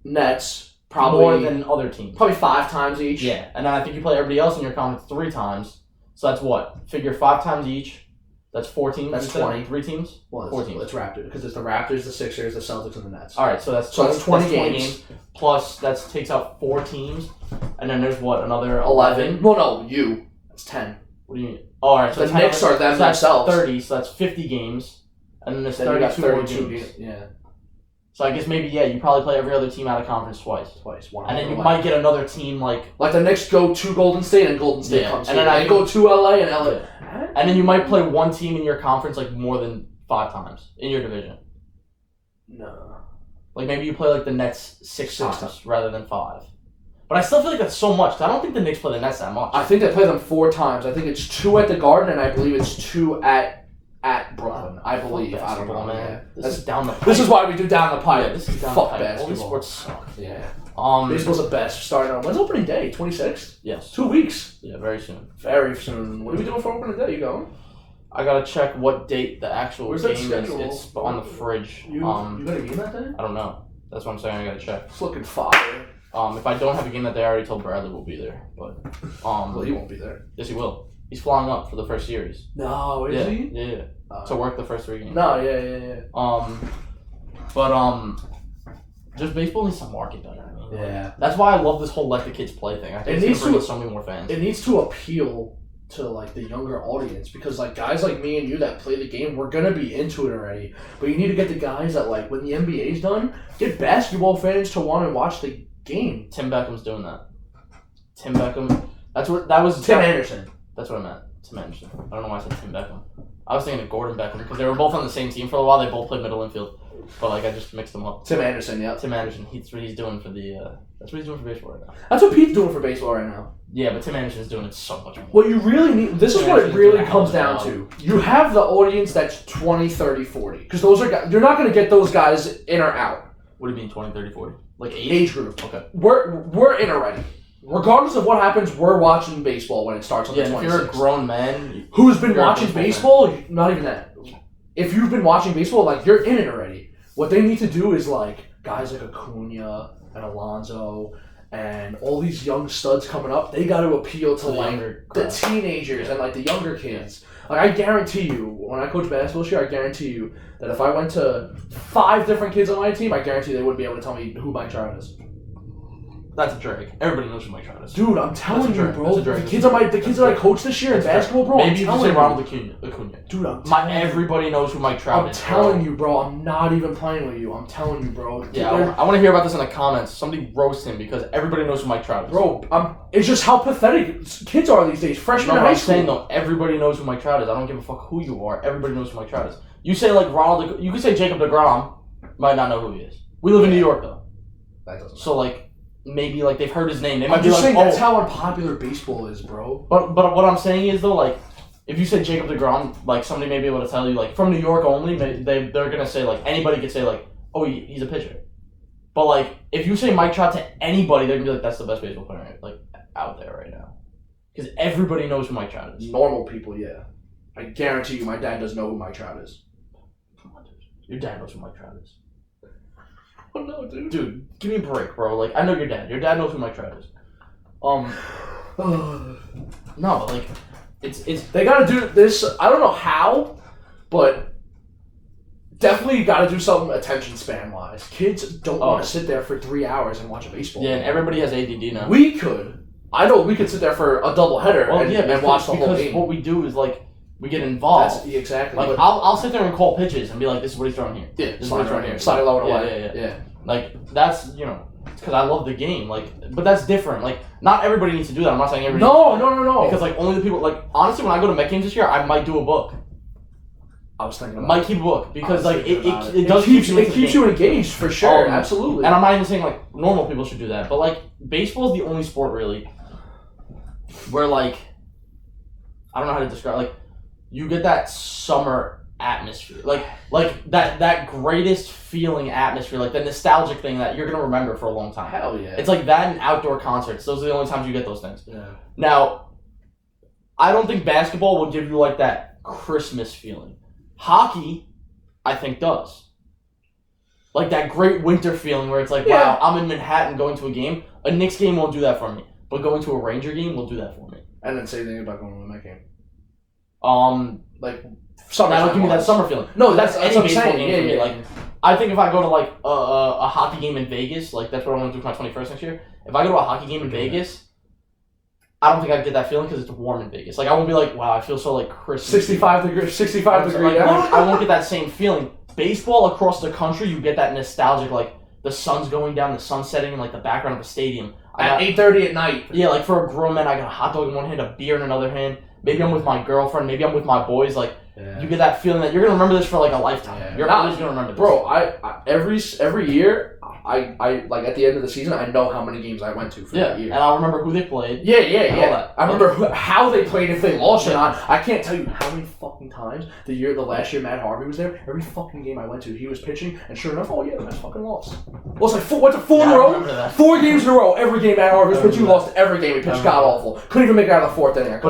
Speaker 2: Nets, probably
Speaker 1: more than other teams.
Speaker 2: Probably 5 times each.
Speaker 1: Yeah, and then I think you play everybody else in your conference 3 times. So that's what? Figure 5 times each. That's 4 teams.
Speaker 2: That's 20.
Speaker 1: 3 teams.
Speaker 2: Well,
Speaker 1: 4 teams.
Speaker 2: It's Raptors because it's the Raptors, the Sixers, the Celtics, and the Nets.
Speaker 1: All right, so that's
Speaker 2: 20 games.
Speaker 1: Plus that takes out 4 teams, and then there's what, another
Speaker 2: 11. Well, no, it's 10.
Speaker 1: What do you mean? Oh, all right, so
Speaker 2: the Knicks are them themselves.
Speaker 1: 30, so that's 50 games, and then there's 32 more games.
Speaker 2: Yeah.
Speaker 1: So I guess maybe you probably play every other team out of conference twice.
Speaker 2: One.
Speaker 1: And then you might get another team like
Speaker 2: the Knicks go to Golden State and Golden State comes
Speaker 1: and
Speaker 2: here.
Speaker 1: then
Speaker 2: I go to LA and LA.
Speaker 1: Yeah. And then you might play one team in your conference like more than 5 times in your division.
Speaker 2: No.
Speaker 1: Like maybe you play like the Nets 6 times rather than 5. But I still feel like that's so much. 'Cause I don't think the Knicks play the Nets that much.
Speaker 2: I think they play them 4 times. I think it's 2 at the Garden and I believe it's 2 at Brooklyn. I believe. I don't know, man.
Speaker 1: This is down the pipe.
Speaker 2: This is why we do down the pipe.
Speaker 1: Yeah, this is down
Speaker 2: Fuck
Speaker 1: the pipe.
Speaker 2: basketball.
Speaker 1: All these sports suck.
Speaker 2: Yeah. Baseball's the best. Starting on when's opening day? 26th?
Speaker 1: Yes.
Speaker 2: 2 weeks.
Speaker 1: Yeah, very soon.
Speaker 2: Very soon. What are we doing for opening day? You going?
Speaker 1: I gotta check what date the actual
Speaker 2: Where's
Speaker 1: game
Speaker 2: that
Speaker 1: is.
Speaker 2: schedule?
Speaker 1: It's on the fridge.
Speaker 2: You got a game that day?
Speaker 1: I don't know. That's what I'm saying. I gotta check.
Speaker 2: It's looking fire.
Speaker 1: If I don't have a game that day, I already told Bradley we'll be there. But
Speaker 2: Well, he won't be there.
Speaker 1: yes, he will. He's flying up for the first series.
Speaker 2: No, is he?
Speaker 1: Yeah. To work the first 3 games.
Speaker 2: No, yeah.
Speaker 1: Just baseball needs to market better. I mean,
Speaker 2: Yeah.
Speaker 1: That's why I love this whole let the kids play thing. I think it's gonna bring so many more fans.
Speaker 2: It needs to appeal to like the younger audience because like guys like me and you that play the game, we're gonna be into it already. But you need to get the guys that like when the NBA's done, get basketball fans to want to watch the game.
Speaker 1: Tim Beckham's doing that. Tim Beckham. That was
Speaker 2: Tim Anderson.
Speaker 1: That's what I meant. Tim Anderson. I don't know why I said Tim Beckham. I was thinking of Gordon Beckham because they were both on the same team for a while. They both played middle infield, but like I just mixed them up.
Speaker 2: Tim Anderson, yeah.
Speaker 1: Tim Anderson. That's what he's doing for That's what he's doing for baseball right now.
Speaker 2: That's what Pete's doing for baseball right now.
Speaker 1: Yeah, but Tim Anderson's doing it so much more.
Speaker 2: What you really need, this is what it really comes down to. You have the audience that's 20, 30, 40. Because those are guys, you're not going to get those guys in or out.
Speaker 1: What do you mean 20, 30, 40? Like
Speaker 2: age group.
Speaker 1: Okay.
Speaker 2: We're in already. Regardless of what happens, we're watching baseball when it starts on the 26th.
Speaker 1: If you're a grown man
Speaker 2: who's been watching baseball, not even that. If you've been watching baseball, like you're in it already. What they need to do is like guys like Acuna and Alonso and all these young studs coming up, they got to appeal to like the teenagers and like the younger kids. Like I guarantee you, when I coach basketball this year, I guarantee you that if I went to 5 different kids on my team, I guarantee they wouldn't be able to tell me who Mike Trout is.
Speaker 1: That's a Drake. Everybody knows who Mike Trout is.
Speaker 2: Dude, I'm telling you, bro. The kids that I coach this year in basketball, bro.
Speaker 1: Maybe you can say Ronald Acuna.
Speaker 2: Dude, I'm telling you.
Speaker 1: Everybody knows who Mike Trout is.
Speaker 2: I'm telling you, bro. I'm not even playing with you. I'm telling you, bro.
Speaker 1: Yeah, I want to hear about this in the comments. Somebody roast him because everybody knows who Mike Trout is.
Speaker 2: Bro, it's just how pathetic kids are these days. Freshmen in high school.
Speaker 1: I'm saying though, everybody knows who Mike Trout is. I don't give a fuck who you are. Everybody knows who Mike Trout is. You say like Ronald. You could say Jacob DeGrom. Might not know who he is. We live in New York though.
Speaker 2: That doesn't matter.
Speaker 1: So like. Maybe like they've heard his name. They might
Speaker 2: I'm
Speaker 1: be
Speaker 2: just
Speaker 1: like,
Speaker 2: saying that's how unpopular baseball is, bro.
Speaker 1: But what I'm saying is though, like, if you say Jacob DeGrom, like somebody may be able to tell you, like from New York only, they're gonna say like anybody could say like, oh he's a pitcher. But like if you say Mike Trout to anybody, they're gonna be like that's the best baseball player like out there right now, because everybody knows who Mike Trout is.
Speaker 2: Normal people, yeah. I guarantee you, my dad doesn't know who Mike Trout is.
Speaker 1: Come on, dude. Your dad knows who Mike Trout is.
Speaker 2: Oh no, dude.
Speaker 1: Dude, give me a break, bro. Like, I know your dad. Your dad knows who Mike Trout is. No, like, it's.
Speaker 2: They gotta do this. I don't know how, but definitely gotta do something attention span wise. Kids don't want to sit there for 3 hours and watch a baseball game.
Speaker 1: And everybody has ADD now.
Speaker 2: We could. I know we could sit there for a doubleheader and watch the whole game.
Speaker 1: Because what we do is like. We get involved.
Speaker 2: Exactly.
Speaker 1: Like I'll sit there and call pitches and be like, "This is what he's throwing here.
Speaker 2: Yeah,
Speaker 1: this is what he's throwing here.
Speaker 2: Slide it low and away."
Speaker 1: Yeah. Like that's because I love the game. Like, but that's different. Like, not everybody needs to do that. I'm not saying everybody.
Speaker 2: No.
Speaker 1: Because like only the people. Like honestly, when I go to Met games this year, I might do a book.
Speaker 2: I was thinking.
Speaker 1: Might keep a book because like it
Speaker 2: keeps you engaged for sure. Absolutely.
Speaker 1: And I'm not even saying like normal people should do that, but like baseball is the only sport really where like I don't know how to describe like. You get that summer atmosphere, like that greatest feeling atmosphere, like the nostalgic thing that you're gonna remember for a long time.
Speaker 2: Hell yeah!
Speaker 1: It's like that and outdoor concerts. Those are the only times you get those things.
Speaker 2: Yeah.
Speaker 1: Now, I don't think basketball will give you like that Christmas feeling. Hockey, I think does. Like that great winter feeling where it's like, wow, I'm in Manhattan going to a game. A Knicks game won't do that for me, but going to a Ranger game will do that for me.
Speaker 2: And then same thing about going to a Met game.
Speaker 1: Like
Speaker 2: summer.
Speaker 1: That'll give me that summer feeling.
Speaker 2: No, that's
Speaker 1: any
Speaker 2: what I'm
Speaker 1: baseball
Speaker 2: saying.
Speaker 1: game for me. Like, I think if I go to like a hockey game in Vegas, like that's what I want to do for my 21st next year. If I go to a hockey game in Vegas, I don't think I'd get that feeling because it's warm in Vegas. Like I won't be like, wow, I feel so like Christmas.
Speaker 2: 65 degree.
Speaker 1: Like, I won't get that same feeling. Baseball across the country, you get that nostalgic, like the sun's going down, the sun's setting in like the background of a stadium.
Speaker 2: At 8:30 at night.
Speaker 1: Yeah, like for a grown man, I got a hot dog in one hand, a beer in another hand. Maybe I'm with my girlfriend. Maybe I'm with my boys. Like, you get that feeling that you're gonna remember this for like a lifetime. You're always gonna remember this.
Speaker 2: Bro, I every year I like at the end of the season, I know how many games I went to for that year.
Speaker 1: And I remember who they played.
Speaker 2: Yeah. I remember how they played, if they lost or not. I can't tell you how many fucking times the last year Matt Harvey was there. Every fucking game I went to, he was pitching, and sure enough, the Mets fucking lost. Lost like four in a row. 4 games in a row. Every game Matt Harvey was pitching, lost every game. He pitched god awful. Couldn't even make it out of the 4th inning.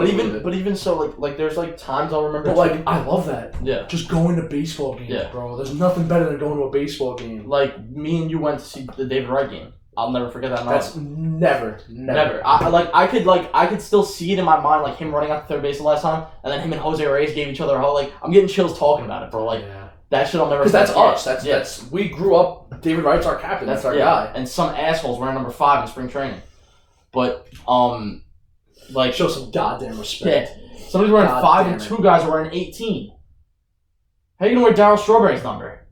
Speaker 1: But even so, like there's like times I'll remember.
Speaker 2: But like I love that.
Speaker 1: Yeah.
Speaker 2: Just going to baseball games, bro. There's nothing better than going to a baseball game.
Speaker 1: Like me and you went to see the David Wright game. I'll never forget that night.
Speaker 2: That's never.
Speaker 1: I could still see it in my mind, like him running out to third base the last time, and then him and Jose Reyes gave each other a hug. Like I'm getting chills talking about it, bro. Like that shit I'll never.
Speaker 2: Because that's us. That's we grew up. David Wright's our captain. That's our guy.
Speaker 1: And some assholes wearing number 5 in spring training, but like
Speaker 2: show some goddamn respect.
Speaker 1: Yeah. Somebody's wearing 5 and 2 guys are wearing 18. How you gonna wear Darryl Strawberry's number?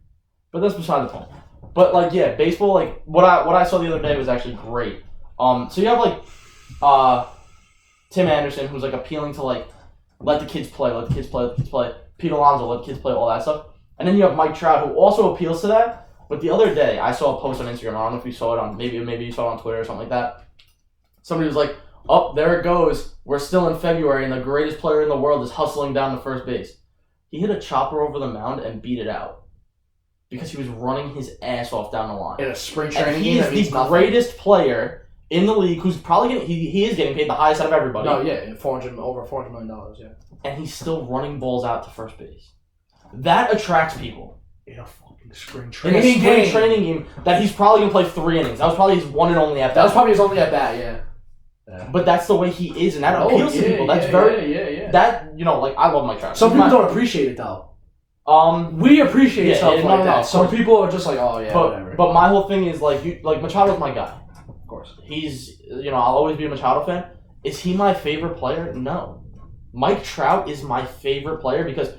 Speaker 1: But that's beside the point. But like baseball, like what I saw the other day was actually great. So you have like Tim Anderson, who's like appealing to like let the kids play. Pete Alonso, let the kids play, all that stuff. And then you have Mike Trout, who also appeals to that. But the other day, I saw a post on Instagram. I don't know if you saw it on maybe you saw it on Twitter or something like that. Somebody was like, "Oh, there it goes. We're still in February, and the greatest player in the world is hustling down to first base." He hit a chopper over the mound and beat it out because he was running his ass off down the line.
Speaker 2: In a spring training
Speaker 1: game, he is the greatest player in the league who's probably getting he is getting paid the highest out of everybody.
Speaker 2: No, yeah, over $400 million, yeah.
Speaker 1: And he's still running balls out to first base. That attracts people.
Speaker 2: In a fucking spring training
Speaker 1: game that he's probably gonna play 3 innings. That was probably his one and only at bat.
Speaker 2: That was probably his only at bat, yeah.
Speaker 1: But that's the way he is, and that appeals to people. That's very that like I love Mike Trout.
Speaker 2: Some people don't appreciate it though. We appreciate stuff like that. Some people are just like, oh yeah, whatever.
Speaker 1: But my whole thing is like Machado's my guy. Of course, he's I'll always be a Machado fan. Is he my favorite player? No. Mike Trout is my favorite player because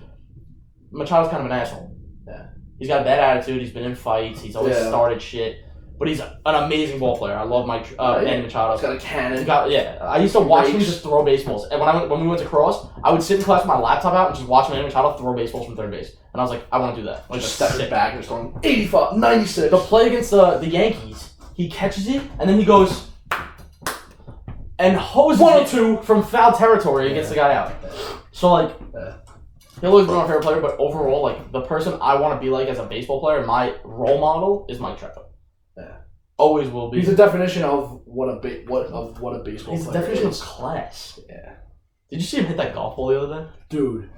Speaker 1: Machado's kind of an asshole. Yeah. He's got a bad attitude. He's been in fights. He's always started shit. But he's an amazing ball player. I love Manny Machado.
Speaker 2: He's got a cannon.
Speaker 1: I used to watch him just throw baseballs. And when we went to cross, I would sit in class with my laptop out and just watch Manny Machado throw baseballs from third base. And I was like, I want to do that.
Speaker 2: Like just stepping back and just going 85, 96.
Speaker 1: The play against the Yankees, he catches it and then he goes and hoses 102 from foul territory against the guy out. So like, he'll always be my favorite player. But overall, like the person I want to be like as a baseball player, my role model is Mike Trout. Yeah. Always will be.
Speaker 2: He's the definition of what a baseball player is.
Speaker 1: He's the definition of class.
Speaker 2: Yeah.
Speaker 1: Did you see him hit that golf ball the other day?
Speaker 2: Dude.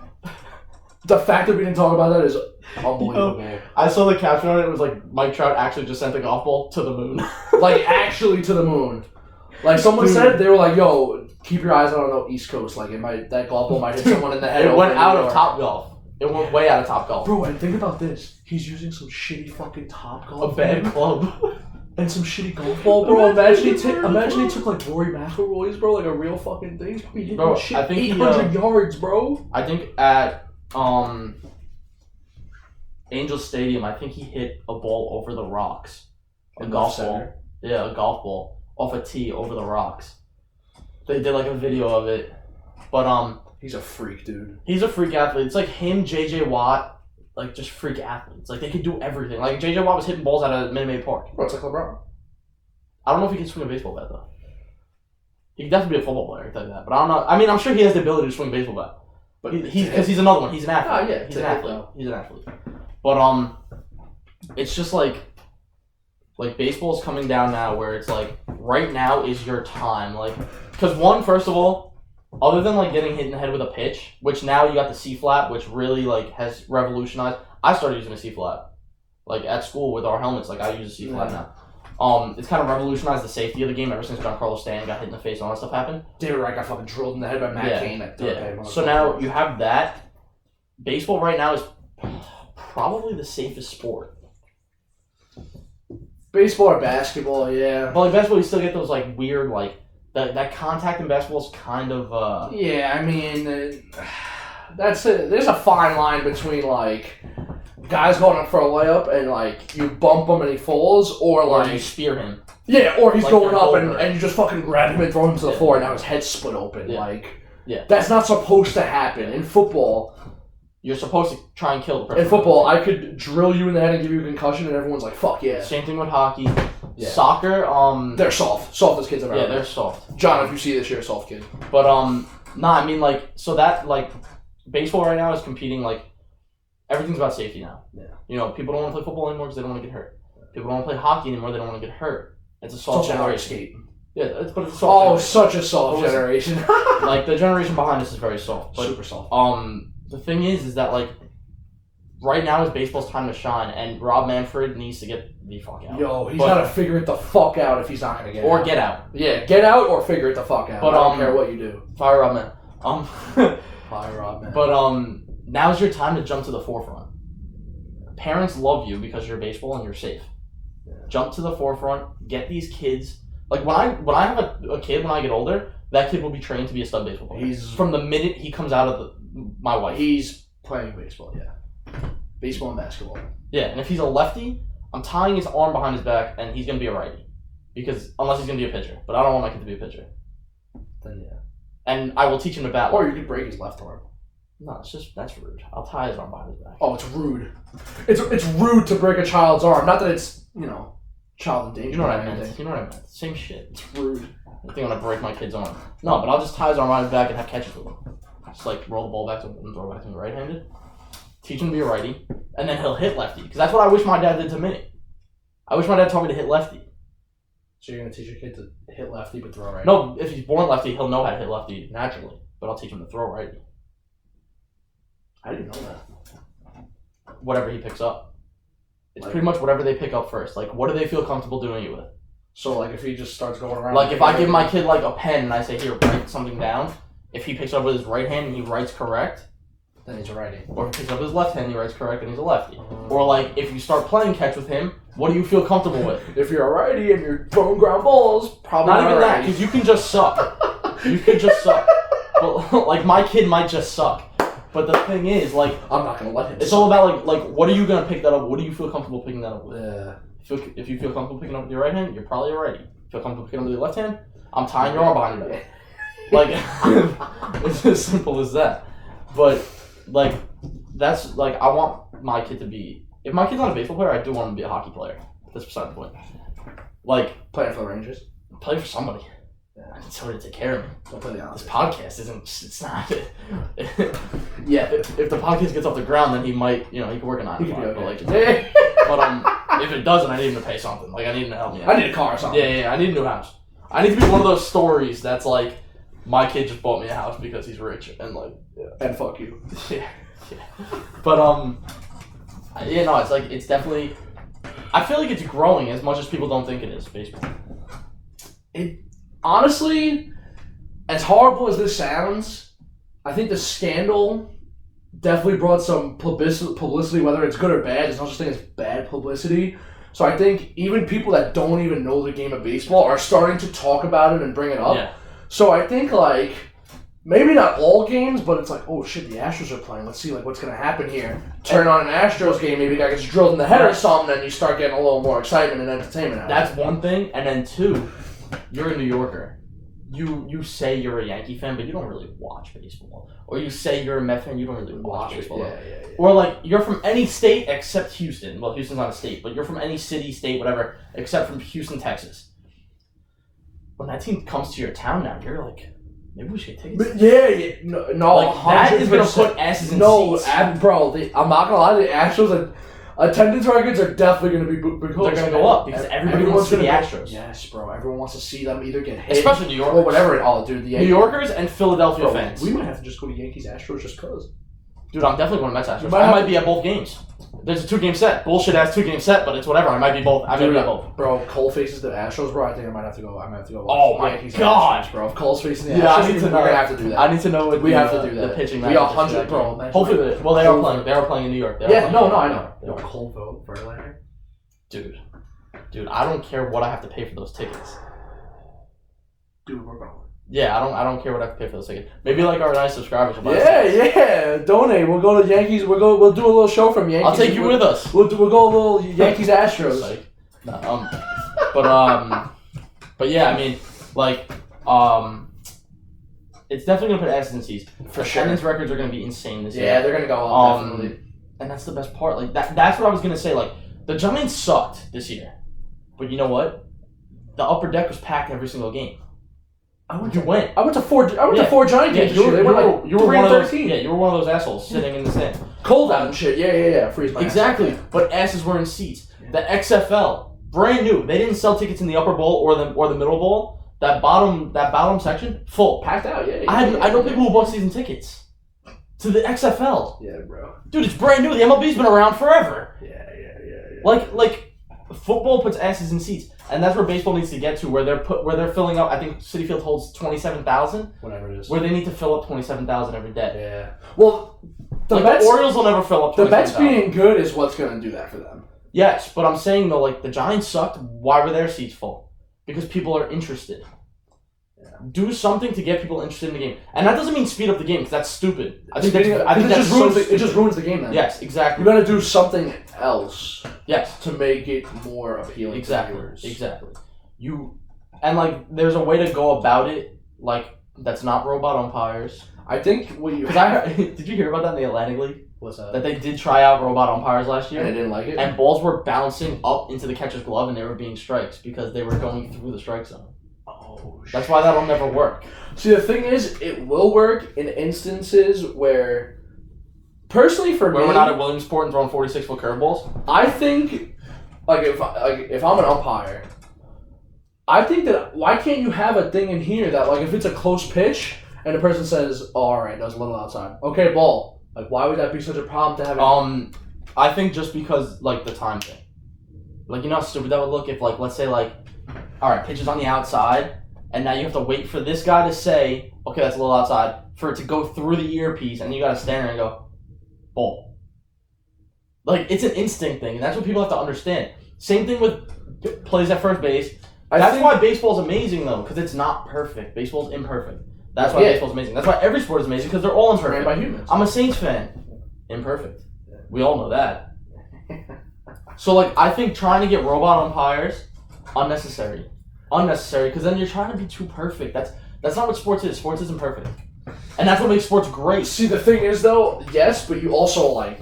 Speaker 2: The fact that we didn't talk about that is unbelievable.
Speaker 1: I saw the caption on it. It was like Mike Trout actually just sent the golf ball to the moon.
Speaker 2: Like actually to the moon. Like someone said, they were like, "Yo, keep your eyes out on the East Coast. Like that golf ball might hit someone in the head."
Speaker 1: It went out of Topgolf. It went way out of Topgolf.
Speaker 2: Bro, and think about this. He's using some shitty fucking Topgolf.
Speaker 1: A bad club.
Speaker 2: And some shitty golf ball, bro. Imagine he took like Rory McIlroy's, bro, like a real fucking thing. He's probably hitting shit
Speaker 1: I think
Speaker 2: 800 yards, bro.
Speaker 1: I think at Angels Stadium, I think he hit a ball over the rocks. A golf ball. Yeah, a golf ball off a tee over the rocks. They did like a video of it. But
Speaker 2: he's a freak, dude.
Speaker 1: He's a freak athlete. It's like him, JJ Watt, like just freak athletes. Like they could do everything. Like JJ Watt was hitting balls out of Minute Maid Park.
Speaker 2: Bro, it's like LeBron.
Speaker 1: I don't know if he can swing a baseball bat though. He could definitely be a football player, I can tell you that. But I don't know. I mean, I'm sure he has the ability to swing a baseball bat. But he's another one. He's an athlete.
Speaker 2: Oh yeah,
Speaker 1: he's an athlete. He's an athlete. But it's just like baseball's coming down now, where it's like right now is your time. Like, because first of all, other than like getting hit in the head with a pitch, which now you got the C flat, which really like has revolutionized. I started using a C flat, like at school with our helmets. Like I use a C flat now. It's kind of revolutionized the safety of the game ever since Giancarlo Stanton got hit in the face and all that stuff happened.
Speaker 2: David Wright got fucking drilled in the head by Matt Cain at third.
Speaker 1: So now you have that. Baseball right now is probably the safest sport.
Speaker 2: Baseball or basketball, yeah.
Speaker 1: But like basketball, you still get those like weird like that contact in basketball is kind of.
Speaker 2: Yeah, I mean, that's it. There's a fine line between like guys going up for a layup and like you bump him and he falls, or like
Speaker 1: you spear him.
Speaker 2: Yeah, or he's like going up and you just fucking grab him and throw him to the floor and now his head's split open. Yeah. Like, that's not supposed to happen in football.
Speaker 1: You're supposed to try and kill the person.
Speaker 2: In football, I could drill you in the head and give you a concussion, and everyone's like, "Fuck yeah."
Speaker 1: Same thing with hockey. Yeah. Soccer,
Speaker 2: they're soft as kids I've ever
Speaker 1: they're soft.
Speaker 2: John, if you see this, you're a soft kid.
Speaker 1: But I mean, like, so that, like, baseball right now is competing, like, everything's about safety now.
Speaker 2: Yeah.
Speaker 1: You know, people don't want to play football anymore because they don't want to get hurt. People don't want to play hockey anymore; they don't want to get hurt. It's a soft generation.
Speaker 2: Yeah,
Speaker 1: but it's a soft generation.
Speaker 2: Such a soft generation.
Speaker 1: Like, the generation behind us is very soft. But,
Speaker 2: super soft.
Speaker 1: The thing is that, like, right now is baseball's time to shine, and Rob Manfred needs to get the fuck out.
Speaker 2: Yo, he's got to figure it the fuck out if he's not going to get out.
Speaker 1: Or get out.
Speaker 2: Yeah, get out or figure it the fuck out. But I don't care what you do.
Speaker 1: Fire Rob Man.
Speaker 2: Fire Rob Man.
Speaker 1: But now's your time to jump to the forefront. Parents love you because you're baseball and you're safe. Yeah. Jump to the forefront. Get these kids. Like, when I have a kid when I get older, that kid will be trained to be a stud baseball player. From the minute he comes out of my wife.
Speaker 2: He's playing baseball, yeah. Baseball and basketball.
Speaker 1: Yeah, and if he's a lefty, I'm tying his arm behind his back, and he's going to be a righty. Because, unless he's going to be a pitcher. But I don't want my kid to be a pitcher.
Speaker 2: Then, yeah.
Speaker 1: And I will teach him to bat.
Speaker 2: Or you could break his left arm.
Speaker 1: No, that's rude. I'll tie his arm behind his back.
Speaker 2: Oh, it's rude. It's rude to break a child's arm. Not that it's, child endangerment.
Speaker 1: You know what I meant. You know what I meant. Same shit.
Speaker 2: It's rude.
Speaker 1: I think I'm going to break my kid's arm. No, but I'll just tie his arm behind his back and have catches with him. Just, like, roll the ball back to him and throw it back to him right-handed. Teach him to be a righty. And then he'll hit lefty. Because that's what I wish my dad did to me. I wish my dad taught me to hit lefty.
Speaker 2: So you're going to teach your kid to hit lefty but throw righty?
Speaker 1: No, if he's born lefty, he'll know how to hit lefty naturally. But I'll teach him to throw righty.
Speaker 2: I didn't know that.
Speaker 1: Whatever he picks up. It's pretty much whatever they pick up first. Like, what do they feel comfortable doing it with?
Speaker 2: So, like, if he just starts going around...
Speaker 1: Like, if I give my kid, like, a pen and I say, here, write something down, if he picks up with his right hand and he writes correct...
Speaker 2: Then he's a righty.
Speaker 1: Or if he picks up with his left hand and he writes correct and he's a lefty. Or, like, if you start playing catch with him, what do you feel comfortable with?
Speaker 2: If you're a righty and you're throwing ground balls, probably
Speaker 1: not even that, because you can just suck. You can just suck. But, like, my kid might just suck. But the thing is, like...
Speaker 2: I'm not going to let him
Speaker 1: It's all about, like, what are you going to pick that up? What do you feel comfortable picking that up with?
Speaker 2: Yeah.
Speaker 1: If you feel comfortable picking up with your right hand, you're probably a righty. Feel comfortable picking up with your left hand? I'm tying your arm behind your back. Like, it's as simple as that. But, like, that's, like, I want my kid to be... If my kid's not a baseball player, I do want him to be a hockey player. That's beside the point. Like...
Speaker 2: Playing for the Rangers?
Speaker 1: Play for somebody. I need somebody to take care of me.
Speaker 2: Don't play the honest.
Speaker 1: This podcast isn't... It's not... Yeah, if the podcast gets off the ground, then he might... he can work a 9 to 5.
Speaker 2: Okay.
Speaker 1: But, if it doesn't, I need him to pay something. Like, I need him to help me out.
Speaker 2: I need a car or something.
Speaker 1: Yeah, I need a new house. I need to be one of those stories that's like, my kid just bought me a house because he's rich, and like...
Speaker 2: Yeah. And fuck you.
Speaker 1: Yeah. But, it's like, it's definitely... I feel like it's growing as much as people don't think it is, baseball.
Speaker 2: Honestly, as horrible as this sounds, I think the scandal definitely brought some publicity, whether it's good or bad. There's no such thing as bad publicity. So I think even people that don't even know the game of baseball are starting to talk about it and bring it up.
Speaker 1: Yeah.
Speaker 2: So I think, like, maybe not all games, but it's like, oh shit, the Astros are playing. Let's see, like, what's going to happen here. Turn on an Astros game, maybe a guy gets drilled in the head or something, and you start getting a little more excitement and entertainment out of it.
Speaker 1: That's one thing. And then two, you're a New Yorker. You say you're a Yankee fan, but you don't really watch baseball. Or you say you're a Met fan, you don't really watch baseball.
Speaker 2: Yeah.
Speaker 1: Or, like, you're from any state except Houston. Well, Houston's not a state, but you're from any city, state, whatever, except from Houston, Texas. When that team comes to your town now, you're like, maybe we should take it.
Speaker 2: Yeah. No,
Speaker 1: like, that is going to put asses in seats.
Speaker 2: Bro, I'm not going to lie, the Astros, attendance records are definitely going to be because
Speaker 1: they're going to go up because everybody wants to see the Astros.
Speaker 2: Yes, bro. Everyone wants to see them either get hit,
Speaker 1: especially New York
Speaker 2: or whatever. Oh, dude, the Yankees.
Speaker 1: New Yorkers and Philadelphia fans.
Speaker 2: We might have to just go to Yankees Astros just cause.
Speaker 1: Dude, I'm definitely going to Mets Astros. I might be at both games. There's a 2-game set. Bullshit ass 2-game set, but it's whatever. I might be both. I might be at both.
Speaker 2: Bro, Cole faces the Astros, bro. I think I might have to go.
Speaker 1: Oh my
Speaker 2: Yankees
Speaker 1: god,
Speaker 2: Astros, bro. If Cole's facing the
Speaker 1: Astros,
Speaker 2: I need to know. We're gonna have to do that.
Speaker 1: I need to know.
Speaker 2: We have to do that.
Speaker 1: The pitching.
Speaker 2: We 100, bro.
Speaker 1: Hopefully, they are playing. They are playing in New York.
Speaker 2: I know. Yo, Cole vote Verlander.
Speaker 1: Dude, I don't care what I have to pay for those tickets.
Speaker 2: Dude, we're going.
Speaker 1: Yeah, I don't care what I have to pay for those tickets. Maybe like our nice subscribers.
Speaker 2: Yeah. Donate. We'll go to Yankees. We'll do a little show from Yankees.
Speaker 1: I'll take you with us.
Speaker 2: We'll go a little Yankees Astros.
Speaker 1: But yeah, I mean, like, It's definitely gonna put S's in seats.
Speaker 2: For sure.
Speaker 1: Attendance records are gonna be insane this year.
Speaker 2: Yeah, they're gonna go up definitely.
Speaker 1: And that's the best part. Like that's what I was gonna say. Like the Giants sucked this year, but you know what? The upper deck was packed every single game. I went to four Giant games.
Speaker 2: You were
Speaker 1: one of those. Yeah, you were one of those assholes sitting in the stand.
Speaker 2: Cold out and shit. Yeah. Freeze my
Speaker 1: exactly.
Speaker 2: ass.
Speaker 1: But asses were in seats. Yeah. The XFL, brand new. They didn't sell tickets in the upper bowl or the middle bowl. That bottom section, full,
Speaker 2: packed out. Yeah.
Speaker 1: I know people who bought season tickets to the XFL.
Speaker 2: Yeah, bro.
Speaker 1: Dude, it's brand new. The MLB's been around forever.
Speaker 2: Yeah.
Speaker 1: Like football puts asses in seats, and that's where baseball needs to get to, where they're filling up. I think Citi Field holds 27,000.
Speaker 2: Whatever it is.
Speaker 1: Where they need to fill up 27,000 every day.
Speaker 2: Yeah. Well, the
Speaker 1: Orioles will never fill up.
Speaker 2: The Mets being good is what's going to do that for them.
Speaker 1: Yes, but I'm saying though, like the Giants sucked. Why were their seats full? Because people are interested. Yeah. Do something to get people interested in the game, and that doesn't mean speed up the game because that's stupid. I think
Speaker 2: it just ruins the game. Then
Speaker 1: yes, exactly.
Speaker 2: You got to do something else.
Speaker 1: Yes,
Speaker 2: to make it more appealing.
Speaker 1: Exactly.
Speaker 2: To viewers.
Speaker 1: Exactly. There's a way to go about it. Like that's not robot umpires.
Speaker 2: I think
Speaker 1: did you hear about that in the Atlantic League?
Speaker 2: What's that?
Speaker 1: That they did try out robot umpires last year.
Speaker 2: And they didn't like it?
Speaker 1: And balls were bouncing up into the catcher's glove and they were being strikes because they were going through the strike zone.
Speaker 2: Oh, shit.
Speaker 1: That's why that'll never work.
Speaker 2: See, the thing is, it will work in instances where, personally for me...
Speaker 1: Where we're not at Williamsport and throwing 46-foot curveballs?
Speaker 2: I think, if I'm an umpire, I think that, why can't you have a thing in here that, if it's a close pitch and the person says, oh, all right, that was a little outside. Okay, ball. Why would that be such a problem to have?
Speaker 1: I think just because the time thing. You know how stupid that would look if let's say all right, pitch is on the outside, and now you have to wait for this guy to say, okay, that's a little outside, for it to go through the earpiece, and you gotta stand there and go, ball. It's an instinct thing, and that's what people have to understand. Same thing with plays at first base. That's why baseball's amazing though, because it's not perfect. Baseball's imperfect. That's why baseball's amazing. That's why every sport is amazing, because they're all imperfect.
Speaker 2: By humans.
Speaker 1: I'm a Saints fan. Imperfect. We all know that. So, I think trying to get robot umpires, unnecessary. Unnecessary, because then you're trying to be too perfect. That's not what sports is. Sports isn't perfect. And that's what makes sports great.
Speaker 2: See, the thing is, though, yes, but you also,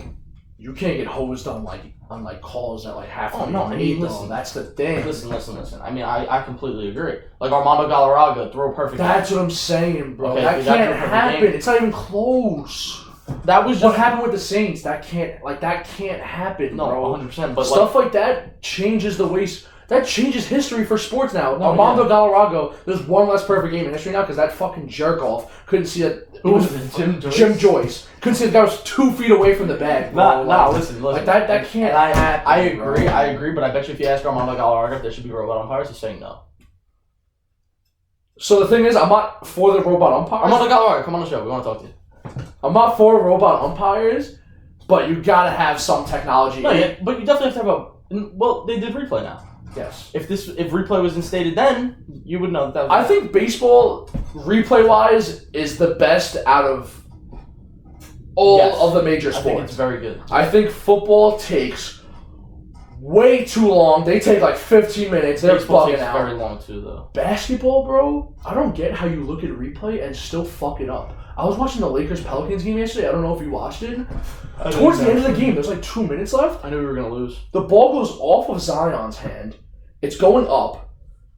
Speaker 2: you can't get hosed on calls that half the
Speaker 1: listen,
Speaker 2: that's the thing.
Speaker 1: Listen. I mean, I completely agree. Armando Galarraga, throw a perfect.
Speaker 2: That's what I'm saying, bro. Okay, that can't happen. It's not even close.
Speaker 1: That was just
Speaker 2: what happened with the Saints. That can't happen, bro.
Speaker 1: 100%. But
Speaker 2: stuff like that changes the ways. That changes history for sports now. Armando Galarraga, there's one less perfect game in history now because that fucking jerk off couldn't see that.
Speaker 1: Who was it?
Speaker 2: Jim Joyce. Couldn't see the guy was 2 feet away from the bag.
Speaker 1: Listen.
Speaker 2: That can't happen.
Speaker 1: I agree, but I bet you if you ask Armando Galarraga if there should be robot umpires, he's saying no.
Speaker 2: So the thing is, I'm not for the robot umpires.
Speaker 1: Armando Galarraga, come on the show. We want to talk to you.
Speaker 2: I'm not for robot umpires, but you gotta have some technology.
Speaker 1: No, but you definitely have to have they did replay now.
Speaker 2: Yes.
Speaker 1: If replay was instated then, you would know that was...
Speaker 2: I think baseball, replay-wise, is the best out of all of the major sports.
Speaker 1: I think it's very good.
Speaker 2: I think football takes way too long. They take 15 minutes. They're bugging out.
Speaker 1: Very long too, though.
Speaker 2: Basketball, bro, I don't get how you look at replay and still fuck it up. I was watching the Lakers-Pelicans game yesterday. I don't know if you watched it. Towards the end of the game, there's 2 minutes left.
Speaker 1: I knew we were going to lose.
Speaker 2: The ball goes off of Zion's hand. It's going up.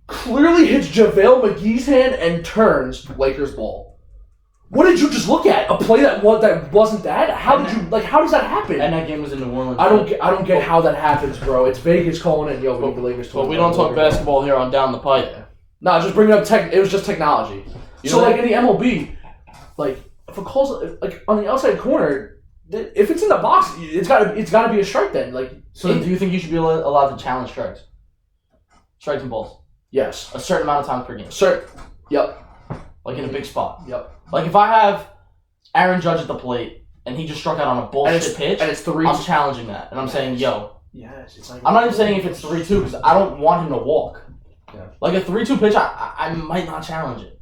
Speaker 2: Clearly hits JaVale McGee's hand and turns Lakers ball. What did you just look at? A play that wasn't that? How does that happen?
Speaker 1: And that game was in New Orleans.
Speaker 2: I don't get how that happens, bro. It's Vegas calling it. Yo, we need the Lakers.
Speaker 1: But we don't talk basketball here on Down the Pipe.
Speaker 2: Yeah. Nah, just bring up it was just technology. So in the MLB, if a call's on the outside corner, if it's in the box, it's gotta be a strike then.
Speaker 1: So do you think you should be allowed to challenge strikes? Strikes and balls.
Speaker 2: Yes.
Speaker 1: A certain amount of times per game.
Speaker 2: Yep.
Speaker 1: In a big spot.
Speaker 2: Yep.
Speaker 1: If I have Aaron Judge at the plate and he just struck out on a bullshit pitch,
Speaker 2: and it's 3,
Speaker 1: I'm challenging that, and I'm saying, yo.
Speaker 2: Yes. It's
Speaker 1: I'm not even saying if it's 3-2 because I don't want him to walk.
Speaker 2: Yeah.
Speaker 1: A 3-2 pitch, I might not challenge it.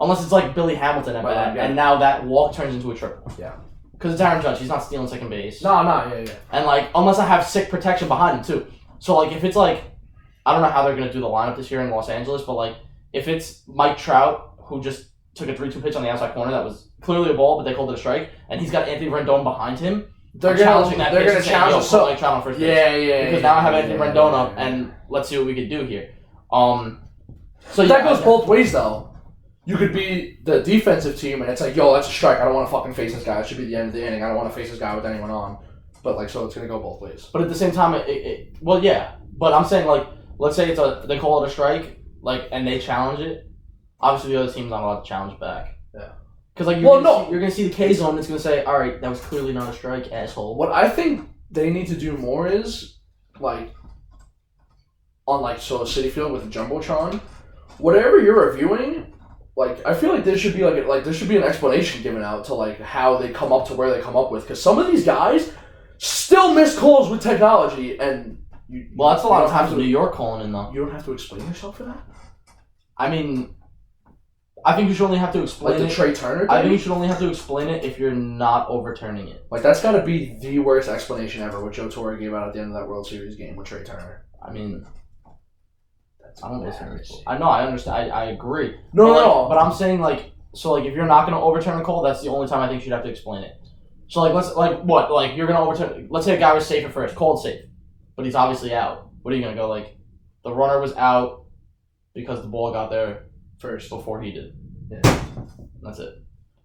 Speaker 1: Unless it's Billy Hamilton at bat, and now that walk turns into a triple.
Speaker 2: Yeah.
Speaker 1: Because it's Aaron Judge, he's not stealing second base.
Speaker 2: No, yeah.
Speaker 1: And unless I have sick protection behind him too. So if it's I don't know how they're gonna do the lineup this year in Los Angeles, but if it's Mike Trout who just took a 3-2 pitch on the outside corner that was clearly a ball, but they called it a strike, and he's got Anthony Rendon behind him.
Speaker 2: They're
Speaker 1: challenging that.
Speaker 2: They're gonna challenge
Speaker 1: so like on first base.
Speaker 2: Yeah.
Speaker 1: Because now I have Anthony Rendon up, and let's see what we could do here. So
Speaker 2: that goes both ways though. You could be the defensive team, and it's like, yo, that's a strike. I don't want to fucking face this guy. It should be the end of the inning. I don't want to face this guy with anyone on. But like, so it's gonna go both ways.
Speaker 1: But at the same time, well, yeah. But I'm saying like, let's say they call it a strike, like, and they challenge it. Obviously, the other team's not allowed to challenge back.
Speaker 2: Yeah.
Speaker 1: Because like, you're gonna see the K zone. It's gonna say, all right, that was clearly not a strike, asshole.
Speaker 2: What I think they need to do more is like, on like Citi Field with the jumbotron, whatever you're reviewing. Like, I feel like there should be there should be an explanation given out to like how they come up to where they come up with, because some of these guys still miss calls with technology, and
Speaker 1: that's a lot of times New York calling in though.
Speaker 2: You don't have to explain yourself for that.
Speaker 1: I mean, I think you should only have to explain
Speaker 2: like the Trey Turner thing?
Speaker 1: I think you should only have to explain it if you're not overturning it.
Speaker 2: Like, that's got to be the worst explanation ever. What Joe Torre gave out at the end of that World Series game with Trey Turner.
Speaker 1: I mean, I don't listen. I know, I understand. I agree.
Speaker 2: No.
Speaker 1: But I'm saying like, so like if you're not gonna overturn a call, that's the only time I think you'd have to explain it. So like you're gonna overturn. Let's say a guy was safe at first, called safe, but he's obviously out. What are you gonna go like? The runner was out because the ball got there first before he did.
Speaker 2: Yeah.
Speaker 1: That's it.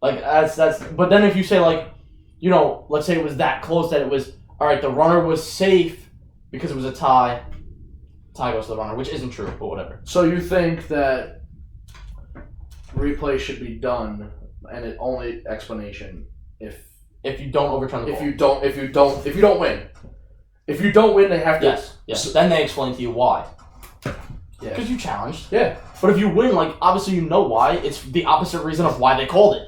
Speaker 1: Like that's. But then if you say like, you know, let's say it was that close that it was all right. The runner was safe because it was a tie. Tie goes to the runner, which isn't true, but whatever.
Speaker 2: So you think that replay should be done, and it only explanation if
Speaker 1: you don't overturn the call.
Speaker 2: If you don't win. If you don't win, they have to.
Speaker 1: Yes. So, then they explain to you why.
Speaker 2: Yeah.
Speaker 1: Because you challenged.
Speaker 2: Yeah.
Speaker 1: But if you win, like obviously you know why. It's the opposite reason of why they called it.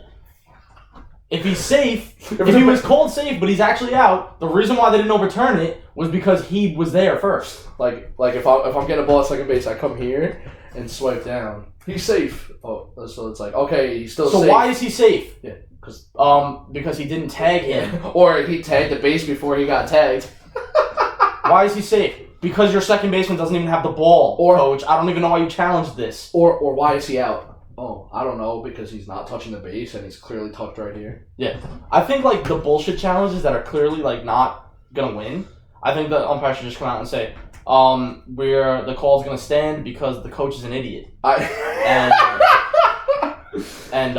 Speaker 1: If he's safe, if he was called safe, but he's actually out, the reason why they didn't overturn it was because he was there first.
Speaker 2: Like if I'm getting a ball at second base, I come here and swipe down. He's safe. Oh, so it's like, okay, he's still safe.
Speaker 1: So why is he safe?
Speaker 2: Yeah,
Speaker 1: because he didn't tag him,
Speaker 2: or he tagged the base before he got tagged.
Speaker 1: Why is he safe? Because your second baseman doesn't even have the ball, coach. I don't even know why you challenged this.
Speaker 2: Or why is he out? Oh, I don't know, because he's not touching the base and he's clearly tucked right here.
Speaker 1: Yeah. I think, like, the bullshit challenges that are clearly, like, not gonna win, I think the umpire should just come out and say, the call's gonna stand because the coach is an idiot. And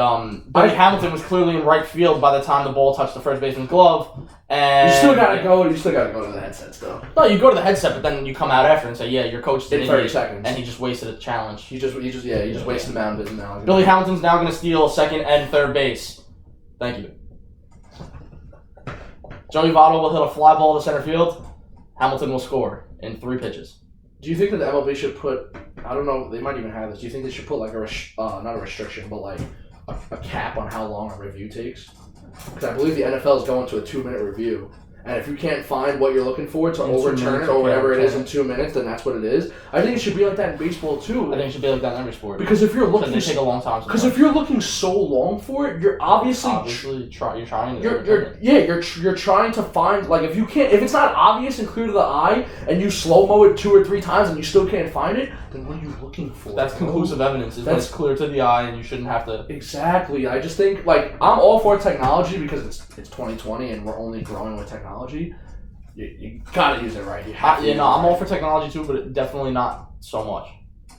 Speaker 1: Billy Hamilton was clearly in right field by the time the ball touched the first baseman's glove. And
Speaker 2: you still gotta go to the headsets though.
Speaker 1: No, you go to the headset, but then you come out after and say, yeah, your coach is an idiot.
Speaker 2: 30 seconds.
Speaker 1: And he just wasted a challenge.
Speaker 2: He just wasted the mound of his now.
Speaker 1: Billy Hamilton's now gonna steal second and third base. Thank you. Joey Votto will hit a fly ball to center field. Hamilton will score in 3 pitches.
Speaker 2: Do you think that the MLB should put, I don't know, they might even have this, do you think they should put like not a restriction, but like a cap on how long a review takes? Because I believe the NFL is going to a 2-minute review. And if you can't find what you're looking for to overturn it or whatever it is in 2 minutes, then that's what it is. I think it should be like that in baseball too.
Speaker 1: I think it should be like that in every sport.
Speaker 2: Because if you're looking,
Speaker 1: they take a long time.
Speaker 2: Because if you're looking so long for it, you're obviously
Speaker 1: you're trying.
Speaker 2: You're trying to find, like, if it's not obvious and clear to the eye, and you slow mo it 2 or 3 times and you still can't find it, then what are you looking for?
Speaker 1: That's conclusive evidence. That's clear to the eye, and you shouldn't have to.
Speaker 2: Exactly. I just think, like, I'm all for technology because it's 2020 and we're only growing with technology. You gotta use it right.
Speaker 1: I'm all for technology too, but definitely not so much.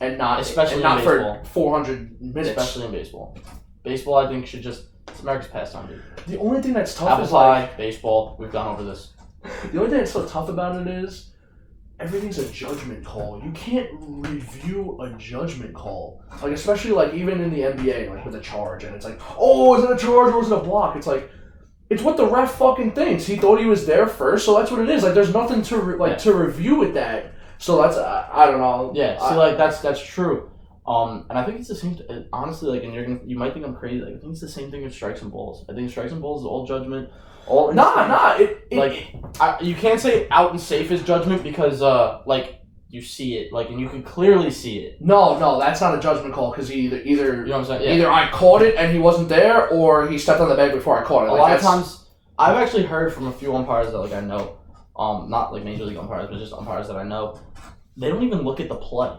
Speaker 2: And not
Speaker 1: especially
Speaker 2: not
Speaker 1: in baseball.
Speaker 2: For 400 minutes.
Speaker 1: Especially in baseball. Baseball, I think, should just. It's America's pastime, dude.
Speaker 2: The only thing that's tough
Speaker 1: Apple
Speaker 2: is
Speaker 1: pie, baseball. We've gone over this.
Speaker 2: The only thing that's so tough about it is everything's a judgment call. You can't review a judgment call. Like, especially like even in the NBA, like with a charge, and it's like, oh, is it a charge or is it a block? It's like, it's what the ref fucking thinks. He thought he was there first, so that's what it is. Like, there's nothing to to review with that. So that's I don't know.
Speaker 1: Yeah, that's true. And I think it's the same. Honestly, like, and you might think I'm crazy. Like, I think it's the same thing with strikes and balls. I think strikes and balls is all judgment. You can't say out and safe is judgment because like you see it, like, and you can clearly see it.
Speaker 2: No, that's not a judgment call because either
Speaker 1: you know what I'm saying? Yeah.
Speaker 2: Either I caught it and he wasn't there, or he stepped on the bag before I caught it.
Speaker 1: A lot of times, I've actually heard from a few umpires that like I know, not like major league umpires, but just umpires that I know. They don't even look at the play.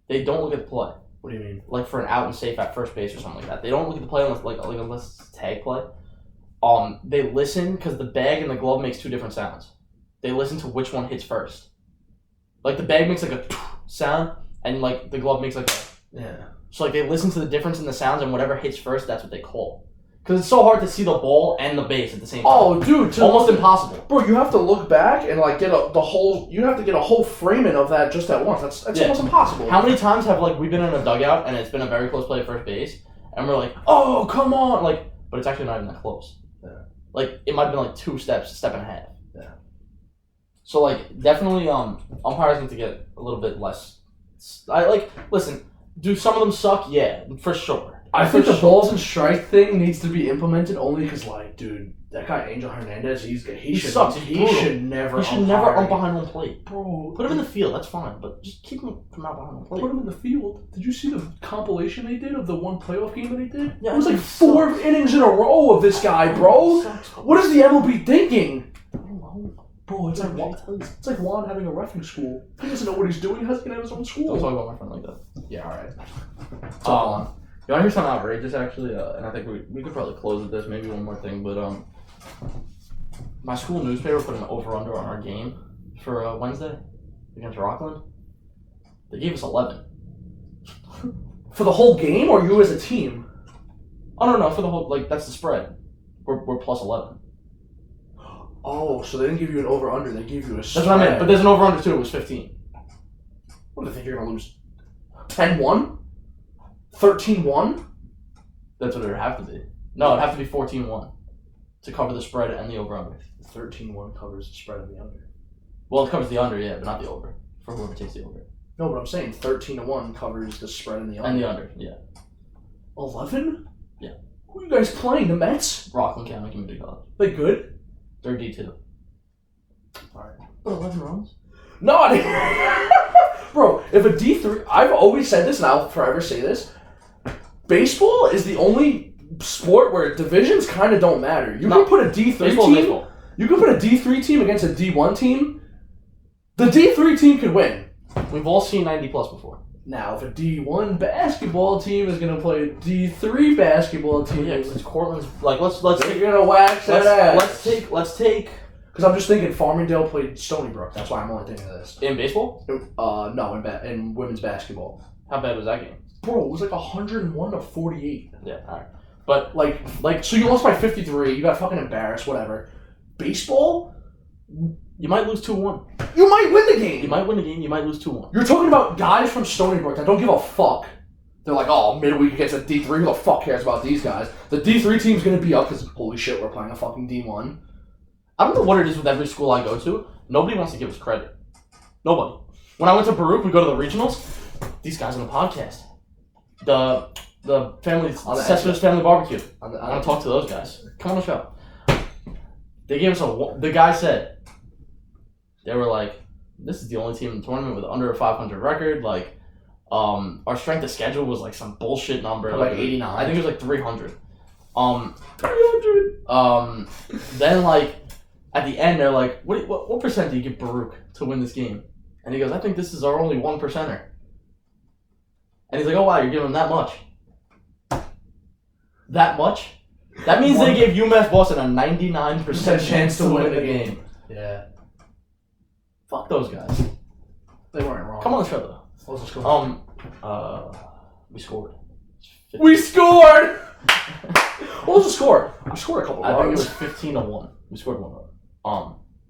Speaker 1: They don't look at the play.
Speaker 2: What do you mean?
Speaker 1: Like for an out and safe at first base or something like that. They don't look at the play unless unless it's a tag play. They listen because the bag and the glove makes two different sounds. They listen to which one hits first. Like the bag makes like a sound, and like the glove makes like a So like they listen to the difference in the sounds, and whatever hits first, that's what they call. Because it's so hard to see the ball and the base at the same time.
Speaker 2: Oh, dude,
Speaker 1: almost impossible.
Speaker 2: Bro, you have to look back and like get the whole. You have to get a whole framing of that just at once. That's almost impossible.
Speaker 1: How many times have like we been in a dugout and it's been a very close play at first base, and we're like, oh come on, like, but it's actually not even that close.
Speaker 2: Yeah.
Speaker 1: Like it might have been like a step and a half.
Speaker 2: Yeah.
Speaker 1: So like definitely umpires need to get a little bit less. Listen, do some of them suck? Yeah, for sure.
Speaker 2: I think the balls and strike thing needs to be implemented only because, like, dude, that guy Angel Hernandez, he
Speaker 1: sucks.
Speaker 2: He should never.
Speaker 1: He should never ump behind home plate,
Speaker 2: bro.
Speaker 1: Put him in the field. That's fine, but just keep him from out behind home plate.
Speaker 2: Put him in the field. Did you see the compilation they did of the one playoff game that he did?
Speaker 1: Yeah,
Speaker 2: it was like 4 innings in a row of this guy, bro. What is the MLB thinking? Bro, it's like Juan having a reffing school. He doesn't know what he's doing. He has to have his own school.
Speaker 1: Don't talk about my friend like that.
Speaker 2: Yeah, all right.
Speaker 1: You want to hear something outrageous, actually? And I think we could probably close with this, maybe one more thing, but my school newspaper put an over-under on our game for Wednesday against Rockland. They gave us 11.
Speaker 2: For the whole game, or you as a team?
Speaker 1: Oh, no, for the whole, like, that's the spread. We're plus 11.
Speaker 2: Oh, so they didn't give you an over-under, they gave you a spread.
Speaker 1: That's what I meant, but there's an over-under too, it was 15.
Speaker 2: What do they think you're going to lose? 10-1? 13-1?
Speaker 1: That's what it would have to be. No, it'd have to be 14-1 to cover the spread and the over-under.
Speaker 2: 13-1 covers the spread and the under.
Speaker 1: Well, it covers the under, yeah, but not the over. For whoever takes the over.
Speaker 2: No, but I'm saying 13-1 covers the spread and the under.
Speaker 1: And the under, yeah.
Speaker 2: 11?
Speaker 1: Yeah.
Speaker 2: Who are you guys playing? The Mets?
Speaker 1: Rockland County Community College.
Speaker 2: They good?
Speaker 1: They're D2.
Speaker 2: Alright.
Speaker 1: What, 11 runs?
Speaker 2: No, bro, if a D3... I've always said this, and I'll forever say this. Baseball is the only sport where divisions kind of don't matter. You can put a D3 team... You can put a D3 team against a D1 team. The D3 team could win.
Speaker 1: We've all seen 90 plus before.
Speaker 2: Now, if a D1 basketball team is gonna play a D3 basketball team,
Speaker 1: yeah, because Cortland's like let's
Speaker 2: they're gonna wax that ass.
Speaker 1: Let's take.
Speaker 2: Because I'm just thinking Farmingdale played Stony Brook. That's why I'm only thinking of this.
Speaker 1: In baseball?
Speaker 2: No, in women's basketball.
Speaker 1: How bad was that game?
Speaker 2: Bro, it was like 101-48.
Speaker 1: Yeah, all right. But
Speaker 2: like, so you lost by 53. You got fucking embarrassed. Whatever. Baseball,
Speaker 1: you might lose 2-1.
Speaker 2: You might win the game.
Speaker 1: You might win the game. You might lose 2-1.
Speaker 2: You're talking about guys from Stony Brook that don't give a fuck. They're like, oh, midweek against a D3. Who the fuck cares about these guys? The D3 team's gonna be up because holy shit, we're playing a fucking D1.
Speaker 1: I don't know what it is with every school I go to. Nobody wants to give us credit. Nobody. When I went to Baruch, we go to the regionals. These guys on the podcast. The family, Cesar's Family Barbecue. I want to talk to those guys. Come on the show. They gave us the guy said, they were like, this is the only team in the tournament with under a 500 record. Like, our strength of schedule was like some bullshit number.
Speaker 2: Like 89.
Speaker 1: I think it was like 300.
Speaker 2: 300.
Speaker 1: Then like, at the end, they're like, what percent do you give Baruch to win this game? And he goes, I think this is our only 1%er. And he's like, oh wow, you're giving them that much. That much? That means they gave UMass Boston a 99% chance to win the game.
Speaker 2: Yeah.
Speaker 1: Fuck those guys.
Speaker 2: They weren't wrong.
Speaker 1: Come on the show though.
Speaker 2: What was the score?
Speaker 1: We scored.
Speaker 2: We scored! What was the score? We scored a couple
Speaker 1: I
Speaker 2: runs.
Speaker 1: think it was 15-1. We scored one run.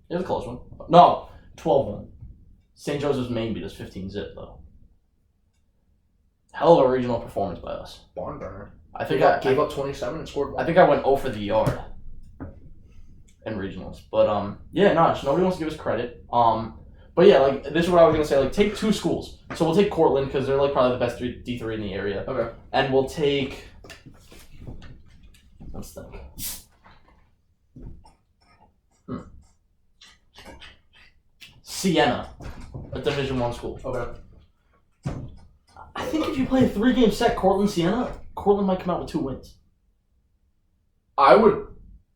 Speaker 1: It was a close one. No, 12-1. St. Joseph's Maine beat us 15-zip though. Hell of a regional performance by us.
Speaker 2: Barn burner.
Speaker 1: I think
Speaker 2: I gave up 27 and scored 1.
Speaker 1: I think I went 0 for the yard in regionals. But yeah, no, just nobody wants to give us credit. But yeah, like this is what I was gonna say. Like, take 2 schools. So we'll take Cortland because they're like probably the best D3 in the area.
Speaker 2: Okay.
Speaker 1: And we'll take. Let's think. Siena, a Division I school.
Speaker 2: Okay.
Speaker 1: I think if you play a 3-game set, Cortland-Siena, Cortland might come out with 2 wins.
Speaker 2: I would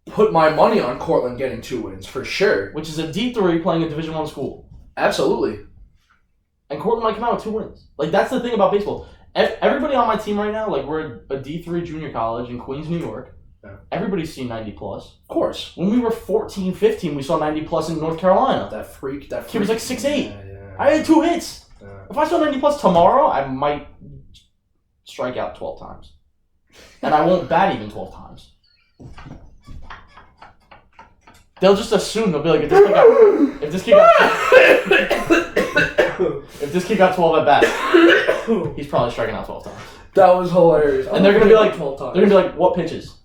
Speaker 2: put my money on Cortland getting 2 wins for sure.
Speaker 1: Which is a D3 playing a Division I school.
Speaker 2: Absolutely.
Speaker 1: And Cortland might come out with 2 wins. Like, that's the thing about baseball. Everybody on my team right now, like we're a D3 junior college in Queens, New York.
Speaker 2: Yeah.
Speaker 1: Everybody's seen 90 plus.
Speaker 2: Of course.
Speaker 1: When we were 14, 15, we saw 90 plus in North Carolina.
Speaker 2: That freak.
Speaker 1: Kid was like 6'8".
Speaker 2: Yeah.
Speaker 1: I had 2 hits.
Speaker 2: Yeah.
Speaker 1: If I saw 90 plus tomorrow, I might strike out 12 times. And I won't bat even 12 times. They'll just assume, they'll be like, if this kid got 12 at bats, he's probably striking out 12 times.
Speaker 2: That was hilarious.
Speaker 1: And they're gonna be like,
Speaker 2: 12 times.
Speaker 1: they're gonna be like, what pitches?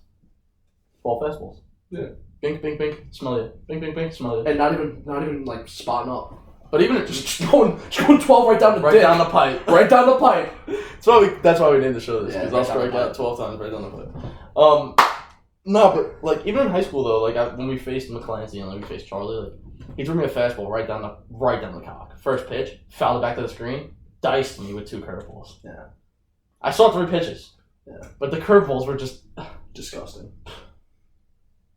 Speaker 1: 12 fastballs.
Speaker 2: Yeah.
Speaker 1: Bink, bink, bink, smell you. Bink, bink, bink, smell you.
Speaker 2: And not even like spotting up.
Speaker 1: But even it
Speaker 2: Just going 12 right down the dick.
Speaker 1: down the pipe.
Speaker 2: Right down the pipe.
Speaker 1: That's why we named the show this, because
Speaker 2: Yeah,
Speaker 1: I'll strike out 12 times right down the pipe. No, but like even in high school though, like when we faced McClancy and like we faced Charlie, like he threw me a fastball right down the cock. First pitch, fouled it back to the screen, diced me with 2 curveballs.
Speaker 2: Yeah.
Speaker 1: I saw 3 pitches.
Speaker 2: Yeah.
Speaker 1: But the curveballs were just
Speaker 2: Disgusting.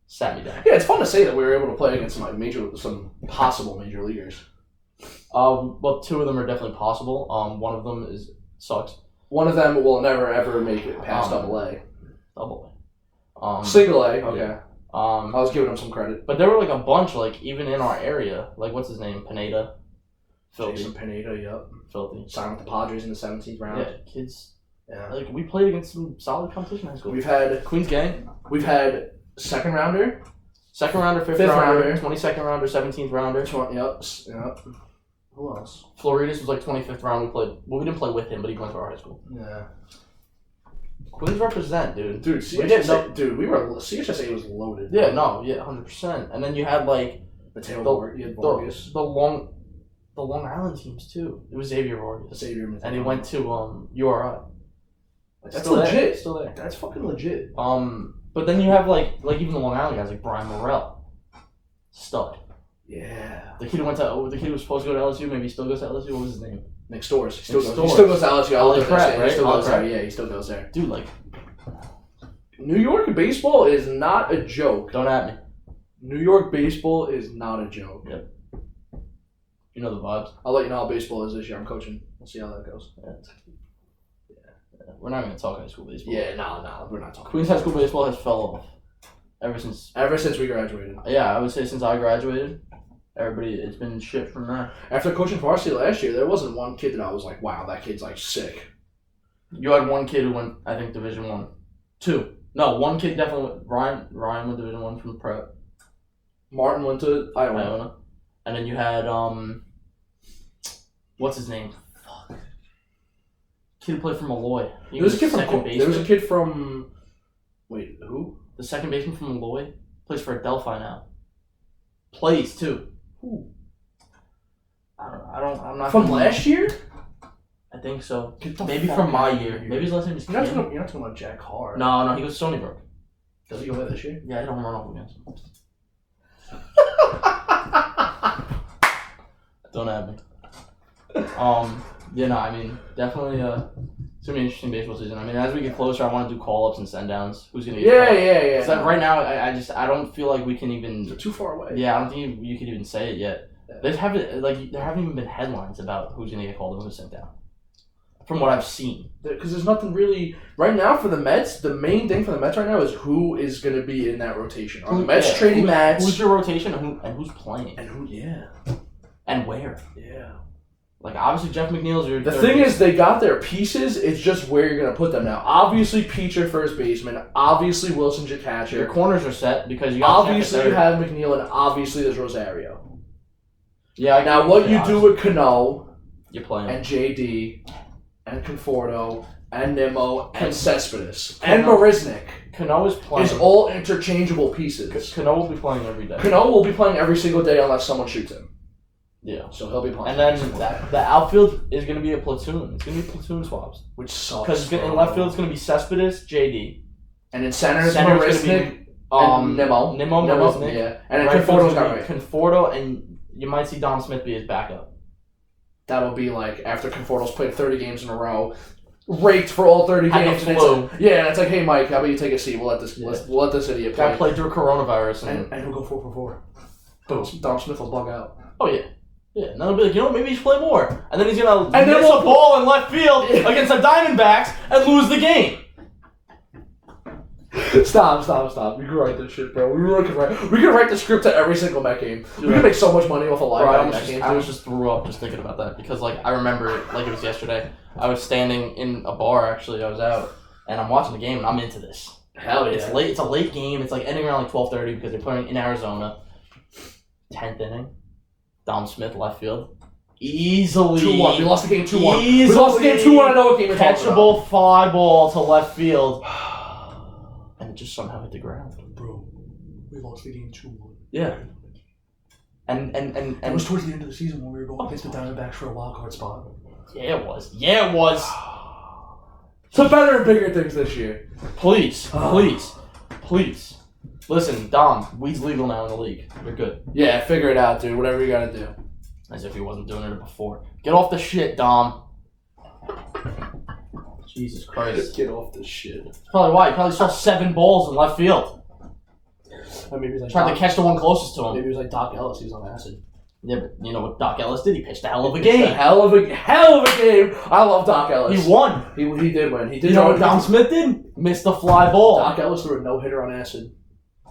Speaker 1: sat me down.
Speaker 2: Yeah, it's fun to say that we were able to play against some possible major leaguers.
Speaker 1: Well, 2 of them are definitely possible. One of them sucks.
Speaker 2: One of them will never ever make it past AA.
Speaker 1: Double A.
Speaker 2: Single A, okay.
Speaker 1: Yeah.
Speaker 2: I was giving him some credit.
Speaker 1: But there were like a bunch, like even in our area, like what's his name, Pineda, filthy,
Speaker 2: Jason Pineda, yep.
Speaker 1: filthy.
Speaker 2: Signed with the Padres in the 17th round.
Speaker 1: Yeah, kids.
Speaker 2: Yeah.
Speaker 1: Like we played against some solid competition in high school.
Speaker 2: We've had
Speaker 1: Queens gang,
Speaker 2: second rounder,
Speaker 1: fifth rounder, 22nd rounder, 17th rounder.
Speaker 2: Yep. Who else?
Speaker 1: Floridas was like 25th round. We didn't play with him, but he went to our high school.
Speaker 2: Yeah.
Speaker 1: Queens represent, dude.
Speaker 2: Dude, CHSA was loaded.
Speaker 1: Yeah, 100%. And then you had like
Speaker 2: Vargas.
Speaker 1: the Long Island teams too. It was Xavier Vargas. And he went to URI.
Speaker 2: That's
Speaker 1: still
Speaker 2: legit.
Speaker 1: There. Still there.
Speaker 2: That's fucking legit.
Speaker 1: But then you have like even the Long Island guys like Brian Morrell, stud.
Speaker 2: Yeah.
Speaker 1: The kid who was supposed to go to LSU. Maybe he still goes to LSU. What was his name?
Speaker 2: Nick Stores. He still goes to LSU.
Speaker 1: Ollie Pratt, right?
Speaker 2: He still goes there. Yeah, he still goes there.
Speaker 1: Dude, like
Speaker 2: New York baseball is not a joke.
Speaker 1: Don't at me.
Speaker 2: New York baseball is not a joke.
Speaker 1: Yep. You know the vibes.
Speaker 2: I'll let you know how baseball is this year. I'm coaching. We'll see how that goes.
Speaker 1: Yeah. We're not going to talk high school baseball.
Speaker 2: Yeah, no, we're not talking.
Speaker 1: Queens high school baseball has fell off ever since
Speaker 2: we graduated.
Speaker 1: Yeah, I would say since I graduated. It's been shit from there.
Speaker 2: After coaching varsity last year, there wasn't one kid that I was like, wow, that kid's like sick.
Speaker 1: You had one kid who went, I think, Division 1. 2. No, one kid definitely went. Ryan went Division 1 from prep.
Speaker 2: Martin went to Iona.
Speaker 1: And then you had, what's his name? Fuck. Kid who played for Malloy.
Speaker 2: There was a kid from, wait, who?
Speaker 1: The second baseman from Malloy. Plays for Adelphi now. Plays, too. Who? I'm not
Speaker 2: from last year?
Speaker 1: I think so. Maybe from my year. Maybe his last name is
Speaker 2: You're not talking about Jack Hart.
Speaker 1: No, he goes to Stony Brook.
Speaker 2: Does he go there this year?
Speaker 1: Yeah, I don't run off against him. Don't have me. I mean, definitely, it's gonna be an interesting baseball season. I mean, as we get closer, I want to do call-ups and send-downs. Who's gonna get
Speaker 2: Yeah.
Speaker 1: Because right now, I don't feel like we can even.
Speaker 2: They're too far away.
Speaker 1: Yeah, I don't think you could even say it yet. Yeah. There haven't even been headlines about who's gonna get called and who's sent down. From what I've seen.
Speaker 2: Because there's nothing really right now for the Mets. The main thing for the Mets right now is who is going to be in that rotation. Are the Mets trading Mets?
Speaker 1: Who's your rotation and who's playing? And where?
Speaker 2: Yeah.
Speaker 1: Like, obviously, Jeff McNeil's your...
Speaker 2: The thing is, they got their pieces. It's just where you're going to put them now. Obviously, Peach, your first baseman. Obviously, Wilson's your catcher.
Speaker 1: Your corners are set because you got...
Speaker 2: Obviously, you have McNeil, and obviously, there's Rosario.
Speaker 1: Yeah.
Speaker 2: Now, what you do with Cano...
Speaker 1: You're playing.
Speaker 2: And JD... and Conforto, and Nimmo, and Cespedes, and Marisnik.
Speaker 1: Cano is playing.
Speaker 2: Is all interchangeable pieces.
Speaker 1: Cano will be playing every day.
Speaker 2: Cano will be playing every single day unless someone shoots him.
Speaker 1: Yeah.
Speaker 2: So he'll be playing.
Speaker 1: And then the outfield is going to be a platoon. It's going to be platoon swaps.
Speaker 2: Which sucks.
Speaker 1: Because in left field, it's going to be Cespedes, JD.
Speaker 2: And in center, it's Marisnik, and Nimmo.
Speaker 1: Marisnik.
Speaker 2: Yeah. And then Conforto's got right.
Speaker 1: Conforto, and you might see Dom Smith be his backup.
Speaker 2: That'll be like after Conforto's played 30 games in a row, raked for all 30 games. And it's like, hey Mike, how about you take a seat? We'll let this idiot play.
Speaker 1: Guy played through coronavirus
Speaker 2: and he'll go 4 for 4.
Speaker 1: Boom.
Speaker 2: Dom Smith will bug out.
Speaker 1: Oh yeah. Yeah, and then he'll be like, you know, maybe he should play more. And then he's going to miss
Speaker 2: we'll
Speaker 1: a ball in left field against the Diamondbacks and lose the game.
Speaker 2: Stop. We can write this shit, bro. We can write the script to every single Met game. We can make so much money off a live Met game.
Speaker 1: I almost just threw up just thinking about that because, like, I remember like it was yesterday. I was standing in a bar, actually. I was out, and I'm watching the game, and I'm into this.
Speaker 2: Hell yeah.
Speaker 1: It's late. It's a late game. It's, like, ending around, like, 12:30 because they're playing in Arizona. 10th inning. Dom Smith, left field. Easily.
Speaker 2: 2-1. We lost the game 2-1.
Speaker 1: We
Speaker 2: lost the game 2-1. I know what game we're talking about.
Speaker 1: Catchable fly ball to left field. And it just somehow hit the ground.
Speaker 2: Bro, we lost the game 2-1.
Speaker 1: Yeah. And
Speaker 2: it was towards the end of the season when we were going against the Diamondbacks for a wild card spot.
Speaker 1: Yeah, it was.
Speaker 2: So better and bigger things this year.
Speaker 1: Please. Listen, Dom, weed's legal now in the league. You're good.
Speaker 2: Yeah, figure it out, dude. Whatever you gotta do.
Speaker 1: As if he wasn't doing it before. Get off the shit, Dom. Jesus Christ.
Speaker 2: Get off the shit.
Speaker 1: That's probably why. He probably saw 7 balls in left field.
Speaker 2: Or maybe he was like
Speaker 1: Tried to catch the one closest to him.
Speaker 2: Maybe he was like Doc Ellis. He was on acid.
Speaker 1: Yeah, but you know what Doc Ellis did? He pitched a hell of a game.
Speaker 2: Hell of a game. I love Doc Ellis.
Speaker 1: He won.
Speaker 2: He did win. He did.
Speaker 1: You know what Dom Smith did? Missed a fly ball.
Speaker 2: Doc Ellis threw a no-hitter on acid.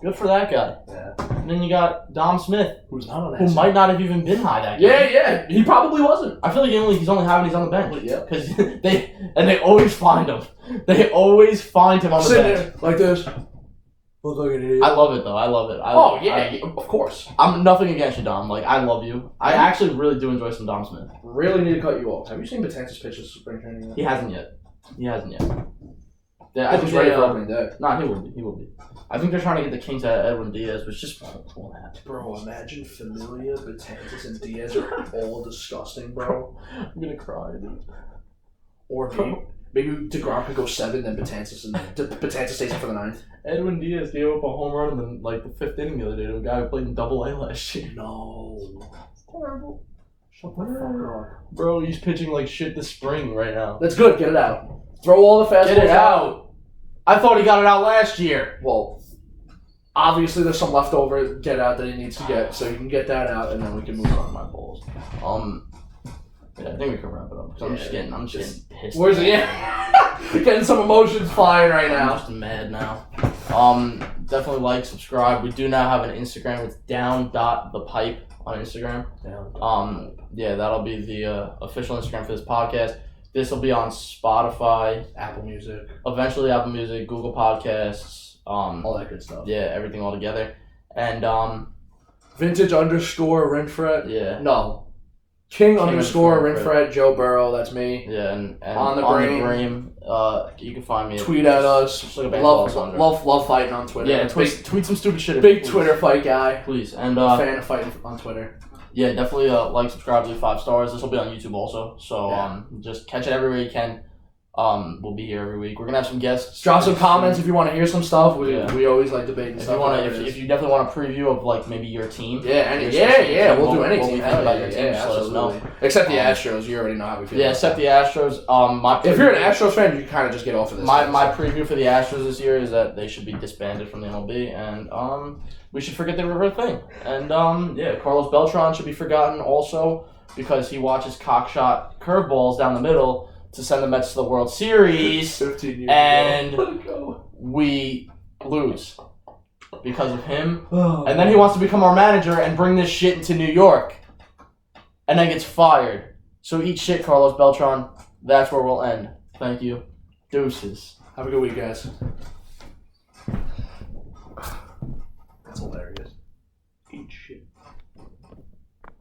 Speaker 1: Good for that guy.
Speaker 2: Yeah.
Speaker 1: And then you got Dom Smith,
Speaker 2: who's not on acid.
Speaker 1: who might not have even been high that game.
Speaker 2: Yeah. He probably wasn't.
Speaker 1: I feel like he's only high when he's on the bench.
Speaker 2: Yeah.
Speaker 1: Because they always find him. They always find him on the bench.
Speaker 2: There like this. Look like an idiot.
Speaker 1: I love it though. I love it.
Speaker 2: Of course.
Speaker 1: I'm nothing against you, Dom. Like, I love you. I actually really do enjoy some Dom Smith.
Speaker 2: Really need to cut you off. Have you seen Betances pitch this spring training yet?
Speaker 1: He hasn't yet. Yeah,
Speaker 2: I think he's ready for opening day.
Speaker 1: Nah, he will be. I think they're trying to get the Kings at Edwin Diaz, which just won't happen.
Speaker 2: Bro, imagine Familia, Betances, and Diaz are all disgusting, bro.
Speaker 1: I'm gonna cry, dude.
Speaker 2: Or maybe DeGrom could go 7, then Betances stays in for the 9th.
Speaker 1: Edwin Diaz gave up a home run in the 5th inning the other day to a guy who played in Double-A last year.
Speaker 2: No.
Speaker 1: It's terrible.
Speaker 2: Shut the fuck up.
Speaker 1: Bro, he's pitching like shit this spring right now.
Speaker 2: That's good. Get it out. Throw all the fastballs
Speaker 1: Get it out. I thought he got it out last year.
Speaker 2: Well, obviously there's some leftover get out that he needs to get, so you can get that out, and then we can move on.
Speaker 1: My balls. Yeah, I think we can wrap it up. Cause I'm just getting pissed.
Speaker 2: Where's it? Yeah. Getting some emotions flying right now.
Speaker 1: I'm just mad now. Definitely like, subscribe. We do now have an Instagram. It's down.thepipe on Instagram. Yeah, that'll be the official Instagram for this podcast. This will be on Spotify,
Speaker 2: Apple Music,
Speaker 1: eventually Apple Music, Google Podcasts,
Speaker 2: all that good stuff.
Speaker 1: Yeah, everything all together. And
Speaker 2: Vintage_Rinfret.
Speaker 1: Yeah.
Speaker 2: No. King_Rinfret, Joe Burrow, that's me.
Speaker 1: Yeah, and
Speaker 2: on the Bream.
Speaker 1: You can find me.
Speaker 2: Tweet at us. Love fighting on Twitter.
Speaker 1: Yeah, tweet some stupid shit.
Speaker 2: Big Twitter fight guy.
Speaker 1: Please. And
Speaker 2: fan of fighting on Twitter.
Speaker 1: Yeah, definitely like, subscribe, leave 5 stars. This will be on YouTube also. So just catch it everywhere you can. We'll be here every week. We're gonna have some guests.
Speaker 2: Drop some comments if you want to hear some stuff. We always like debating stuff.
Speaker 1: If you definitely want a preview of like maybe your team.
Speaker 2: Yeah, we'll do anything.
Speaker 1: About your team, just let us know.
Speaker 2: Except the Astros, you already know how we feel.
Speaker 1: Yeah, except the Astros.
Speaker 2: If you're an Astros fan, you kind of just get off of this.
Speaker 1: My preview for the Astros this year is that they should be disbanded from the MLB, and we should forget they were a thing. And Carlos Beltran should be forgotten also because he watches cockshot curveballs down the middle to send the Mets to the World Series,
Speaker 2: 15 years
Speaker 1: and
Speaker 2: ago.
Speaker 1: We lose because of him. And then he wants to become our manager and bring this shit into New York, and then gets fired. So eat shit, Carlos Beltran. That's where we'll end. Thank you. Deuces.
Speaker 2: Have a good week, guys.